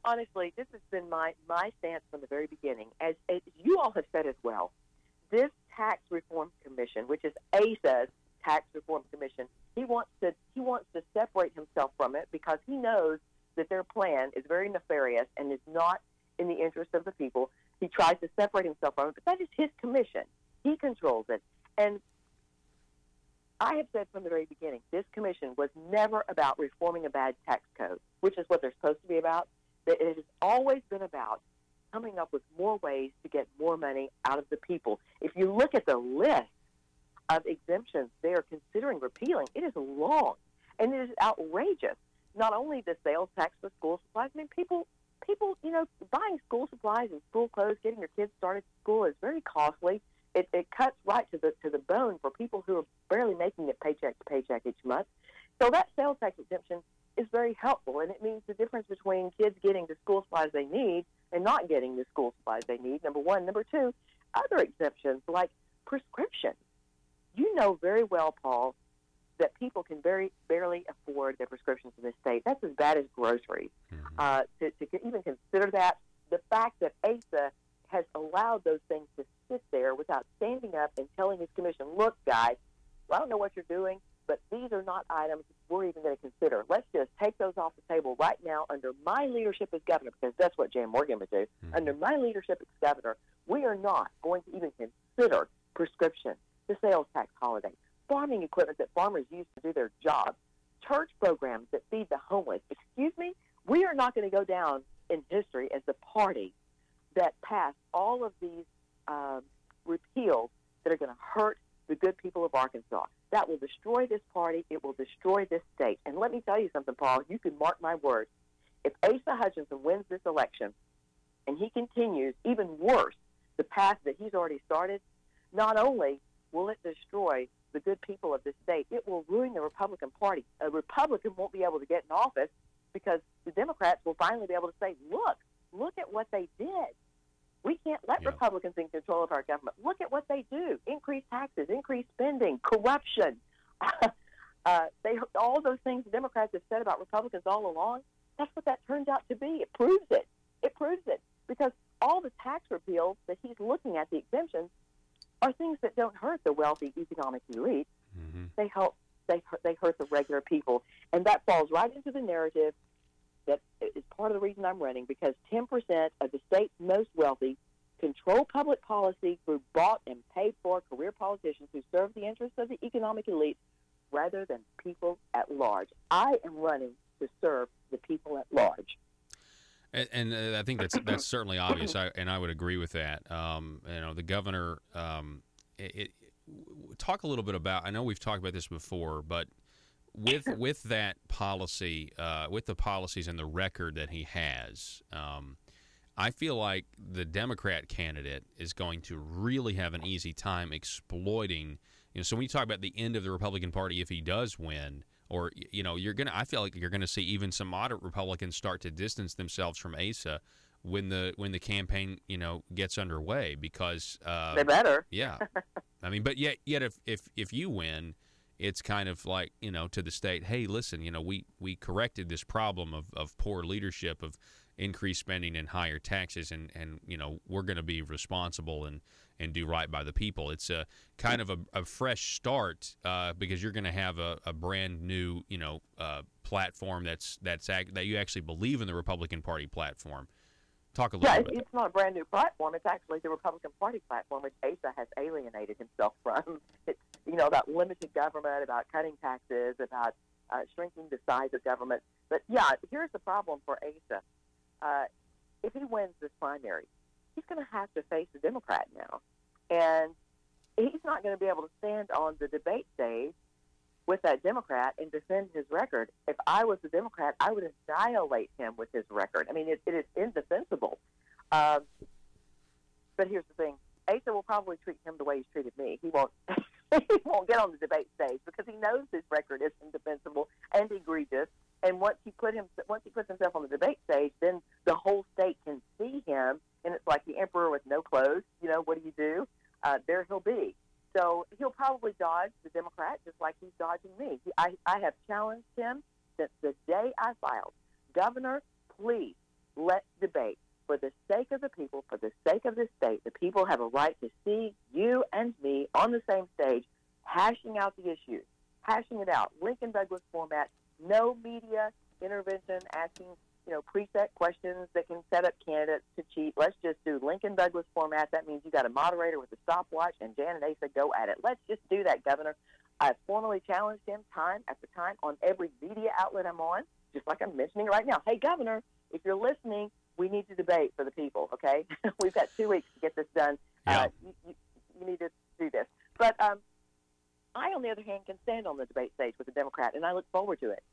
Honestly, this has been my stance from the very beginning. As you all have said as well, this tax reform commission, which is ASA's tax reform commission, he wants to separate himself from it because he knows that their plan is very nefarious and is not in the interest of the people. He tries to separate himself from it, but that is his commission. He controls it. And I have said from the very beginning, this commission was never about reforming a bad tax code, which is what they're supposed to be about. That it has always been about coming up with more ways to get more money out of the people. If you look at the list of exemptions they are considering repealing, it is long, and it is outrageous. Not only the sales tax for school supplies, I mean, people, buying school supplies and school clothes, getting your kids started at school is very costly. It cuts right to the bone for people who are barely making it paycheck to paycheck each month. So that sales tax exemption is very helpful, and it means the difference between kids getting the school supplies they need and not getting the school supplies they need, number one. Number two, other exemptions like prescriptions. You know very well, Paul, that people can barely afford their prescriptions in this state. That's as bad as groceries. To even consider that, the fact that ASA has allowed those things to sit there without standing up and telling his commission, look, guys, I don't know what you're doing, but these are not items we're even going to consider. Let's just take those off the table right now under my leadership as governor, because that's what Jan Morgan would do. Under my leadership as governor, we are not going to even consider prescription, the sales tax holiday, farming equipment that farmers use to do their jobs, church programs that feed the homeless. Excuse me? We are not going to go down in history as the party that passed all of these repeals that are going to hurt the good people of Arkansas. That will destroy this party. It will destroy this state. And let me tell you something, Paul. You can mark my words. If Asa Hutchinson wins this election and he continues, even worse, the path that he's already started, not only will it destroy the good people of this state, it will ruin the Republican Party. A Republican won't be able to get in office because the Democrats will finally be able to say, look at what they did. We can't let Republicans in control of our government. Look at what they do. Increase taxes, increase spending, corruption. All those things the Democrats have said about Republicans all along, that's what that turns out to be. It proves it. It proves it. Because all the tax repeals that he's looking at, the exemptions, are things that don't hurt the wealthy economic elite. They hurt the regular people. And that falls right into the narrative that is part of the reason I'm running, because 10% of the state's most wealthy control public policy through bought and paid for career politicians who serve the interests of the economic elite rather than people at large. I am running to serve the people at large. And I think that's certainly obvious, and I would agree with that. The governor, talk a little bit about, I know we've talked about this before, but with that policy, with the policies and the record that he has, I feel like the Democrat candidate is going to really have an easy time exploiting. So when you talk about the end of the Republican Party, if he does win, or I feel like you're gonna see even some moderate Republicans start to distance themselves from Asa when the campaign gets underway, because they better. Yeah, I mean, but yet if you win, it's kind of like, to the state, hey, listen, we corrected this problem of poor leadership, of increased spending and higher taxes, and we're going to be responsible and do right by the people. It's a kind of a fresh start, because you're going to have a brand new platform that you actually believe in, the Republican Party platform. Talk a little bit. It's not a brand new platform. It's actually the Republican Party platform, which Asa has alienated himself from. It's about limited government, about cutting taxes, about shrinking the size of government. But here's the problem for Asa. If he wins this primary, he's going to have to face a Democrat now, and he's not going to be able to stand on the debate stage with that Democrat and defend his record. If I was a Democrat, I would annihilate him with his record. I mean, it is indefensible. But here's the thing: Asa will probably treat him the way he's treated me. He won't. He won't get on the debate stage because he knows his record is indefensible and egregious. And once he puts himself on the debate stage, then the whole state can see him, and it's like the emperor with no clothes. What do? There he'll be. So he'll probably dodge the Democrat just like he's dodging me. I have challenged him since the day I filed. Governor, please, let's debate. For the sake of the people, for the sake of this state, the people have a right to see you and me on the same stage, hashing out the issues, hashing it out. Lincoln Douglas format, no media intervention, asking preset questions that can set up candidates to cheat. Let's just do Lincoln Douglas format. That means you got a moderator with a stopwatch, and Jan and Asa go at it. Let's just do that, Governor. I've formally challenged him time after time on every media outlet I'm on, just like I'm mentioning right now. Hey, Governor, if you're listening, we need to debate for the people, okay? We've got 2 weeks to get this done. Yeah. You need to do this. But I, on the other hand, can stand on the debate stage with a Democrat, and I look forward to it.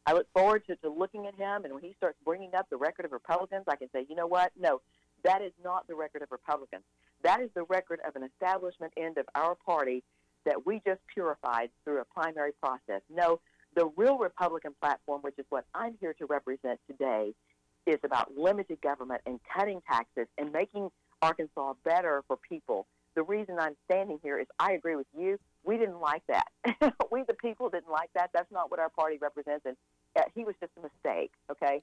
I look forward to looking at him, and when he starts bringing up the record of Republicans, I can say, you know what? No, that is not the record of Republicans. That is the record of an establishment end of our party that we just purified through a primary process. No, the real Republican platform, which is what I'm here to represent today, is about limited government and cutting taxes and making Arkansas better for people. The reason I'm standing here is I agree with you. We didn't like that. We, the people, didn't like that. That's not what our party represents, and he was just a mistake, okay?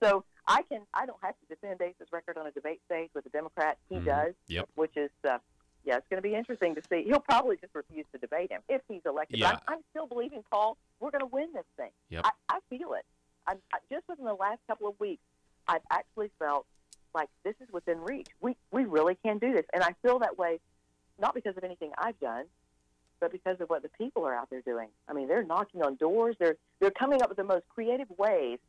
So I don't have to defend Ace's record on a debate stage with a Democrat. He does, which is, it's going to be interesting to see. He'll probably just refuse to debate him if he's elected. Yeah. But I'm still believing, Paul, we're going to win this thing. Yep. I feel it. Just within the last couple of weeks, I've actually felt like this is within reach. We really can do this. And I feel that way not because of anything I've done, but because of what the people are out there doing. I mean, they're knocking on doors. They're coming up with the most creative ways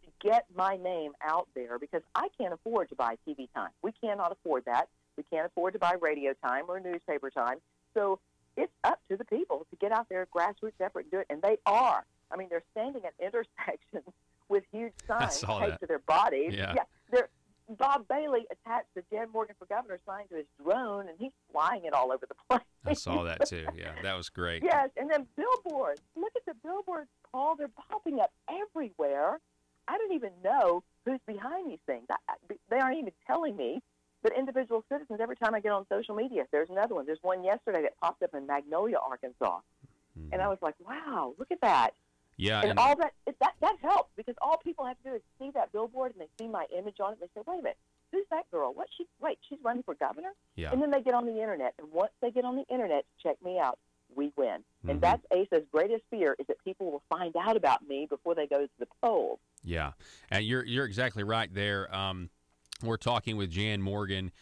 to get my name out there because I can't afford to buy TV time. We cannot afford that. We can't afford to buy radio time or newspaper time. So it's up to the people to get out there, grassroots effort, and do it. And they are. I mean, they're standing at intersections with huge signs taped to their bodies. Yeah. Bob Bailey attached the Jan Morgan for Governor sign to his drone, and he's flying it all over the place. I saw that, too. Yeah, that was great. Yes, and then billboards. Look at the billboards, Paul. They're popping up everywhere. I don't even know who's behind these things. They aren't even telling me. But individual citizens, every time I get on social media, there's another one. There's one yesterday that popped up in Magnolia, Arkansas. Mm-hmm. And I was like, wow, look at that. Yeah, and all that helps because all people have to do is see that billboard and they see my image on it. And they say, wait a minute, who's that girl? She's running for governor? Yeah. And then they get on the Internet. And once they get on the Internet to check me out, we win. Mm-hmm. And that's Asa's greatest fear is that people will find out about me before they go to the polls. Yeah, and you're exactly right there. We're talking with Jan Morgan,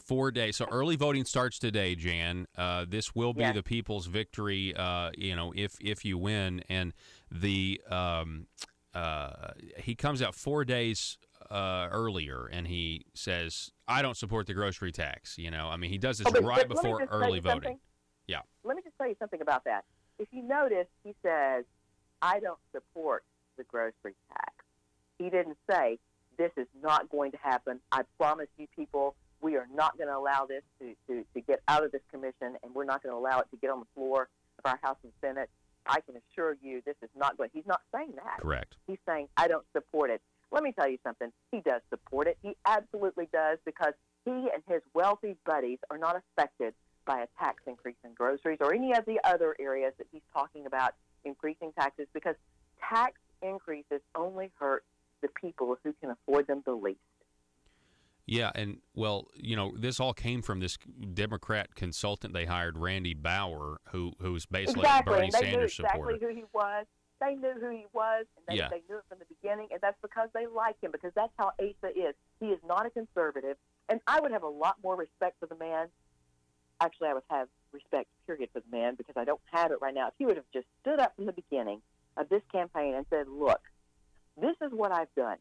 4 days. So early voting starts today, Jan. This will be the people's victory, if you win. And the he comes out 4 days earlier, and he says, I don't support the grocery tax. He does this right before early voting. Yeah. Let me just tell you something about that. If you notice, he says, I don't support the grocery tax. He didn't say, this is not going to happen. I promise you people, we are not going to allow this to get out of this commission, and we're not going to allow it to get on the floor of our House and Senate. I can assure you this is not going. He's not saying that. Correct. He's saying, I don't support it. Let me tell you something. He does support it. He absolutely does because he and his wealthy buddies are not affected by a tax increase in groceries or any of the other areas that he's talking about increasing taxes because tax increases only hurt the people who can afford them the least. Yeah, and, this all came from this Democrat consultant they hired, Randy Bauer, who's basically a Bernie Sanders supporter. Exactly who he was. They knew who he was, and they knew it from the beginning, and that's because they like him, because that's how Asa is. He is not a conservative, and I would have a lot more respect for the man. Actually, I would have respect, period, for the man, because I don't have it right now. If he would have just stood up from the beginning of this campaign and said, look, this is what I've done.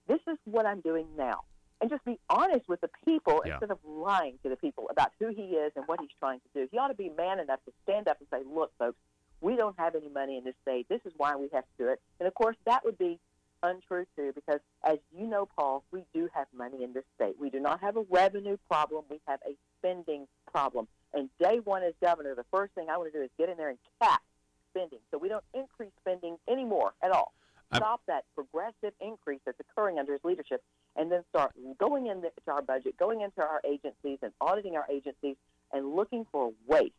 This is what I'm doing now. And just be honest with the people instead of lying to the people about who he is and what he's trying to do. He ought to be man enough to stand up and say, look, folks, we don't have any money in this state. This is why we have to do it. And, of course, that would be untrue, too, because, as you know, Paul, we do have money in this state. We do not have a revenue problem. We have a spending problem. And day one as governor, the first thing I want to do is get in there and cap spending so we don't increase spending anymore at all. Stop that progressive increase that's occurring under his leadership and then start going into our budget, going into our agencies and auditing our agencies and looking for waste.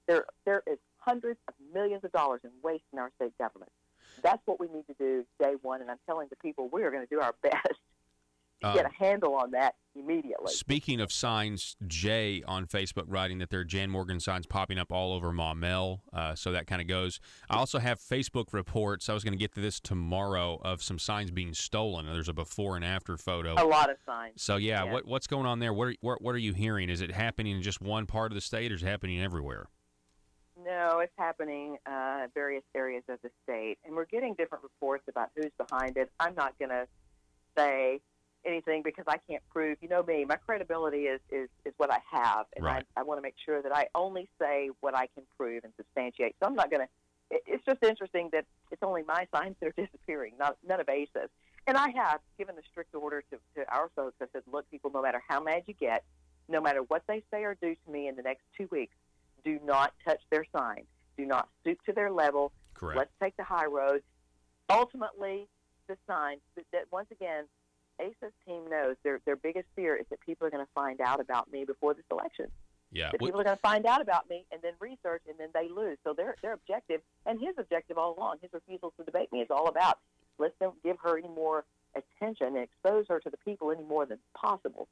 There is hundreds of millions of dollars in waste in our state government. That's what we need to do day one, and I'm telling the people we are going to do our best to get a handle on that immediately. Speaking of signs, Jay on Facebook writing that there are Jan Morgan signs popping up all over Maumelle, so that kind of goes. I also have Facebook reports. I was going to get to this tomorrow of some signs being stolen. There's a before and after photo. A lot of signs. So, what's going on there? What are you hearing? Is it happening in just one part of the state, or is it happening everywhere? No, it's happening in various areas of the state, and we're getting different reports about who's behind it. I'm not going to say anything because I can't prove. You know me, my credibility is what I have, and Right. I want to make sure that I only say what I can prove and substantiate. So I'm not going to. It's just interesting that it's only my signs that are disappearing, none of ACE's. And I have given the strict order to our folks. I said, look, people, no matter how mad you get, no matter what they say or do to me in the next 2 weeks, do not touch their sign. Do not stoop to their level. Correct. Let's take the high road. Ultimately, the sign that once again, ACE's team knows their biggest fear is that people are going to find out about me before this election. Yeah. That people are going to find out about me and then research, and then they lose. So their objective, and his objective all along, his refusal to debate me is all about, let's don't give her any more attention and expose her to the people any more than possible.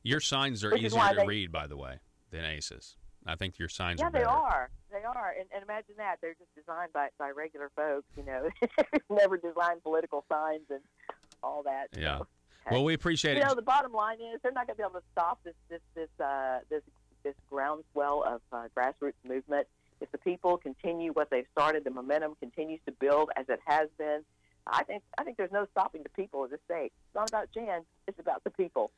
Your signs are Which is easier why to they- read, by the way, than ACE's. I think your signs Yeah, are better. they are. They are. And imagine that. They're just designed by regular folks, you know, never designed political signs and all that. Yeah. So, Well, we appreciate you it. know, the bottom line is they're not going to be able to stop this groundswell of grassroots movement. If the people continue what they've started, the momentum continues to build as it has been. I think there's no stopping the people of the state. It's not about Jan. It's about the people,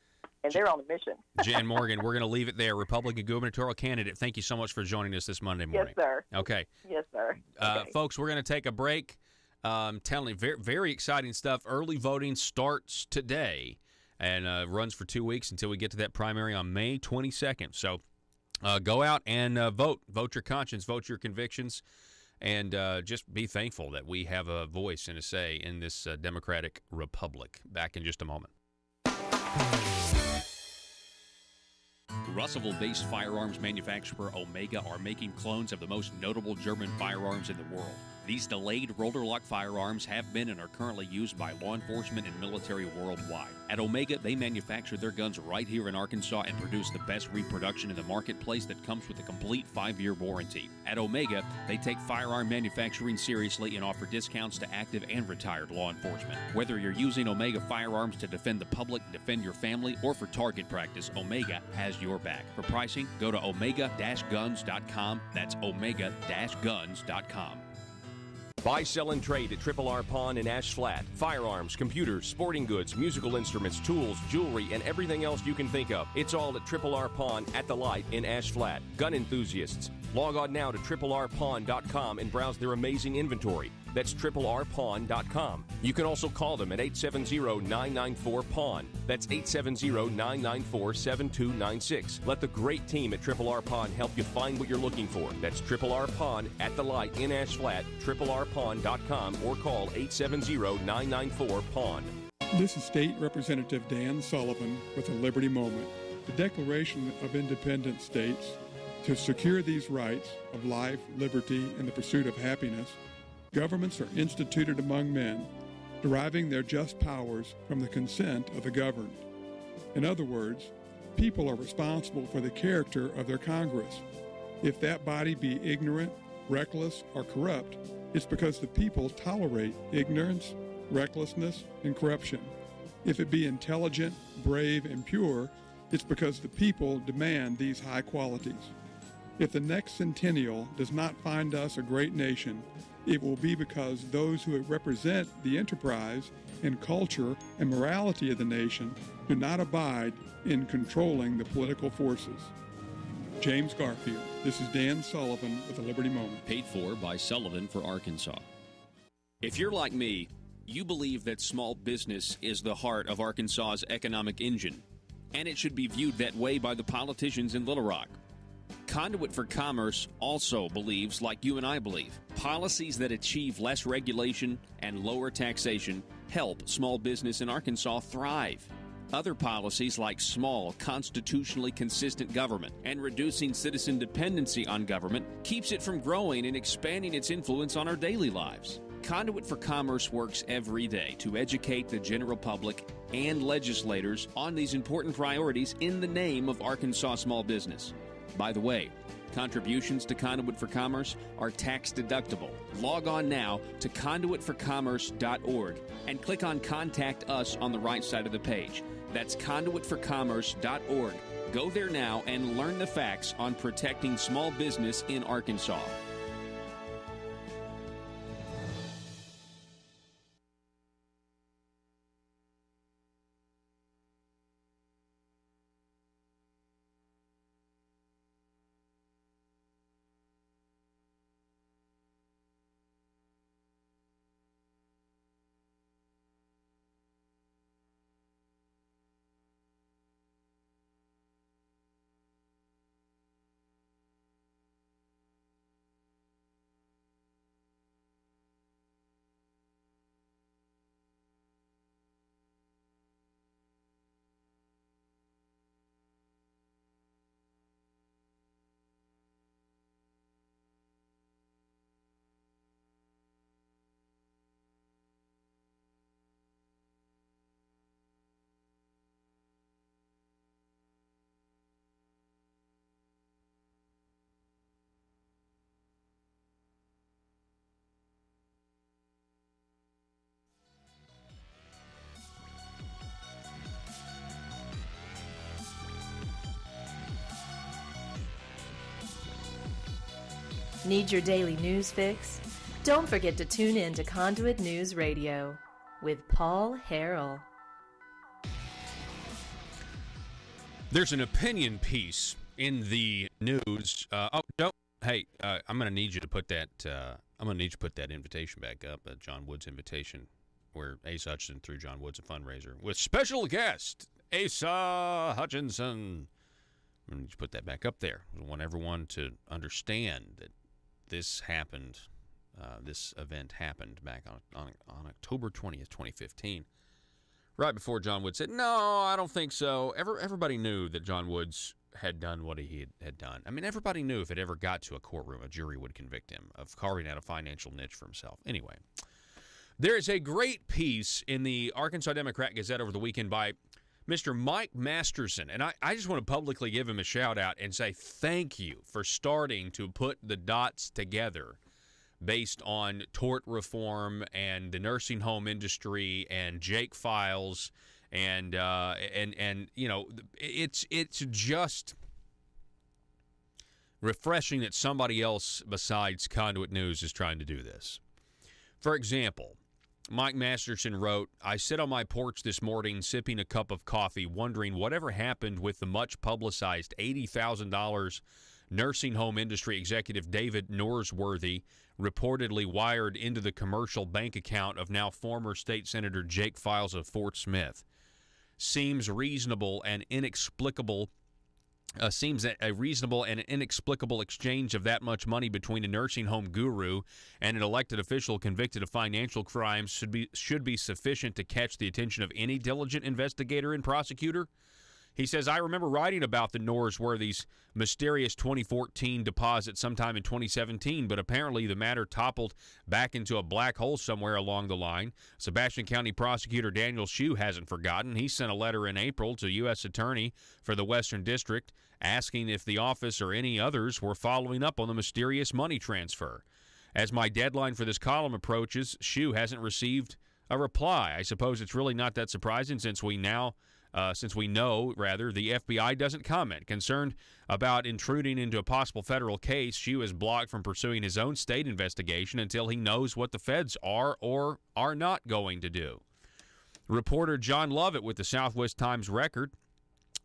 and they're on a mission. Jan Morgan, we're going to leave it there. Republican gubernatorial candidate, thank you so much for joining us this Monday morning. Yes, sir. Okay. Yes, sir. Okay. Folks, we're going to take a break. Telling you, very, very exciting stuff. Early voting starts today and runs for 2 weeks until we get to that primary on May 22nd. So go out and vote. Vote your conscience. Vote your convictions. And just be thankful that we have a voice and a say in this democratic republic. Back in just a moment. Russellville-based firearms manufacturer Omega are making clones of the most notable German firearms in the world. These delayed rotor-lock firearms have been and are currently used by law enforcement and military worldwide. At Omega, they manufacture their guns right here in Arkansas and produce the best reproduction in the marketplace that comes with a complete 5-year warranty. At Omega, they take firearm manufacturing seriously and offer discounts to active and retired law enforcement. Whether you're using Omega firearms to defend the public, defend your family, or for target practice, Omega has your back. For pricing, go to omega-guns.com. That's omega-guns.com. Buy, sell, and trade at Triple R Pawn in Ash Flat. Firearms, computers, sporting goods, musical instruments, tools, jewelry, and everything else you can think of. It's all at Triple R Pawn at the Light in Ash Flat. Gun enthusiasts, log on now to triplrpawn.com and browse their amazing inventory. That's triplrpawn.com. You can also call them at 870-994-PAWN. That's 870-994-7296. Let the great team at Triple R Pawn help you find what you're looking for. That's Triple R Pawn at the Light in Ash Flat, triplrpawn.com, or call 870-994-PAWN. This is State Representative Dan Sullivan with the Liberty Moment. The Declaration of Independence states, to secure these rights of life, liberty, and the pursuit of happiness, governments are instituted among men, deriving their just powers from the consent of the governed. In other words, people are responsible for the character of their Congress. If that body be ignorant, reckless, or corrupt, it's because the people tolerate ignorance, recklessness, and corruption. If it be intelligent, brave, and pure, it's because the people demand these high qualities. If the next centennial does not find us a great nation, it will be because those who represent the enterprise and culture and morality of the nation do not abide in controlling the political forces. James Garfield. This is Dan Sullivan with the Liberty Moment. Paid for by Sullivan for Arkansas. If you're like me, you believe that small business is the heart of Arkansas's economic engine, and it should be viewed that way by the politicians in Little Rock. Conduit for Commerce also believes, like you and I believe, policies that achieve less regulation and lower taxation help small business in Arkansas thrive. Other policies like small, constitutionally consistent government and reducing citizen dependency on government keeps it from growing and expanding its influence on our daily lives. Conduit for Commerce works every day to educate the general public and legislators on these important priorities in the name of Arkansas small business. By the way, contributions to Conduit for Commerce are tax deductible. Log on now to conduitforcommerce.org and click on Contact Us on the right side of the page. That's conduitforcommerce.org. Go there now and learn the facts on protecting small business in Arkansas. Need your daily news fix? Don't forget to tune in to Conduit News Radio with Paul Harrell. There's an opinion piece in the news. I'm going to need you to put that. I'm going to need you to put that invitation back up. John Woods invitation, where Asa Hutchinson through John Woods a fundraiser with special guest Asa Hutchinson. I'm going to put that back up there. I want everyone to understand that this happened. This event happened back on October 20th, 2015. Right before John Woods said, "No, I don't think so." Everybody knew that John Woods had done what he had done. I mean, everybody knew if it ever got to a courtroom, a jury would convict him of carving out a financial niche for himself. Anyway, there is a great piece in the Arkansas Democrat-Gazette over the weekend by Mr. Mike Masterson, and I just want to publicly give him a shout-out and say thank you for starting to put the dots together based on tort reform and the nursing home industry and Jake Files and you know, it's just refreshing that somebody else besides Conduit News is trying to do this. For example, Mike Masterson wrote, "I sit on my porch this morning sipping a cup of coffee, wondering whatever happened with the much-publicized $80,000 nursing home industry executive David Norsworthy reportedly wired into the commercial bank account of now former state senator Jake Files of Fort Smith. Seems reasonable and inexplicable. Seems a reasonable and inexplicable exchange of that much money between a nursing home guru and an elected official convicted of financial crimes should be sufficient to catch the attention of any diligent investigator and prosecutor." He says, "I remember writing about the Norsworthy's mysterious 2014 deposit sometime in 2017, but apparently the matter toppled back into a black hole somewhere along the line. Sebastian County Prosecutor Daniel Shue hasn't forgotten. He sent a letter in April to U.S. Attorney for the Western District asking if the office or any others were following up on the mysterious money transfer. As my deadline for this column approaches, Shue hasn't received a reply. I suppose it's really not that surprising since we know the FBI doesn't comment. Concerned about intruding into a possible federal case, Shue is blocked from pursuing his own state investigation until he knows what the feds are or are not going to do." Reporter John Lovett with the Southwest Times Record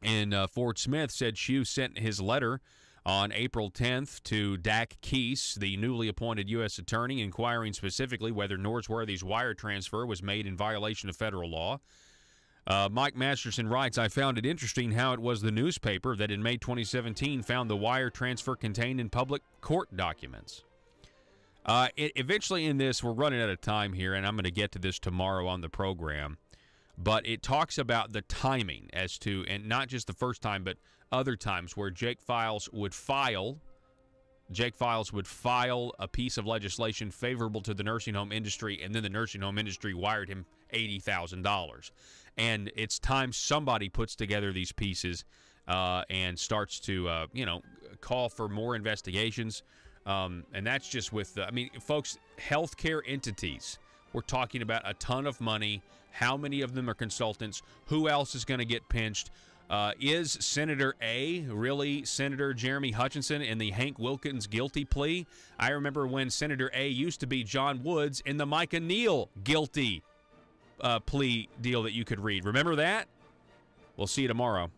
in Fort Smith said Shue sent his letter on April 10th to Dak Keese, the newly appointed U.S. attorney, inquiring specifically whether Norsworthy's wire transfer was made in violation of federal law. Mike Masterson writes, "I found it interesting how it was the newspaper that in May 2017 found the wire transfer contained in public court documents." Eventually in this, we're running out of time here, and I'm going to get to this tomorrow on the program, but it talks about the timing as to, and not just the first time, but other times where Jake Files would file a piece of legislation favorable to the nursing home industry, and then the nursing home industry wired him $80,000. And it's time somebody puts together these pieces and starts to, call for more investigations. And that's just with, folks, healthcare entities. We're talking about a ton of money. How many of them are consultants? Who else is going to get pinched? Is Senator A really Senator Jeremy Hutchinson in the Hank Wilkins guilty plea? I remember when Senator A used to be John Woods in the Micah Neal guilty plea deal that you could read. Remember that? We'll see you tomorrow.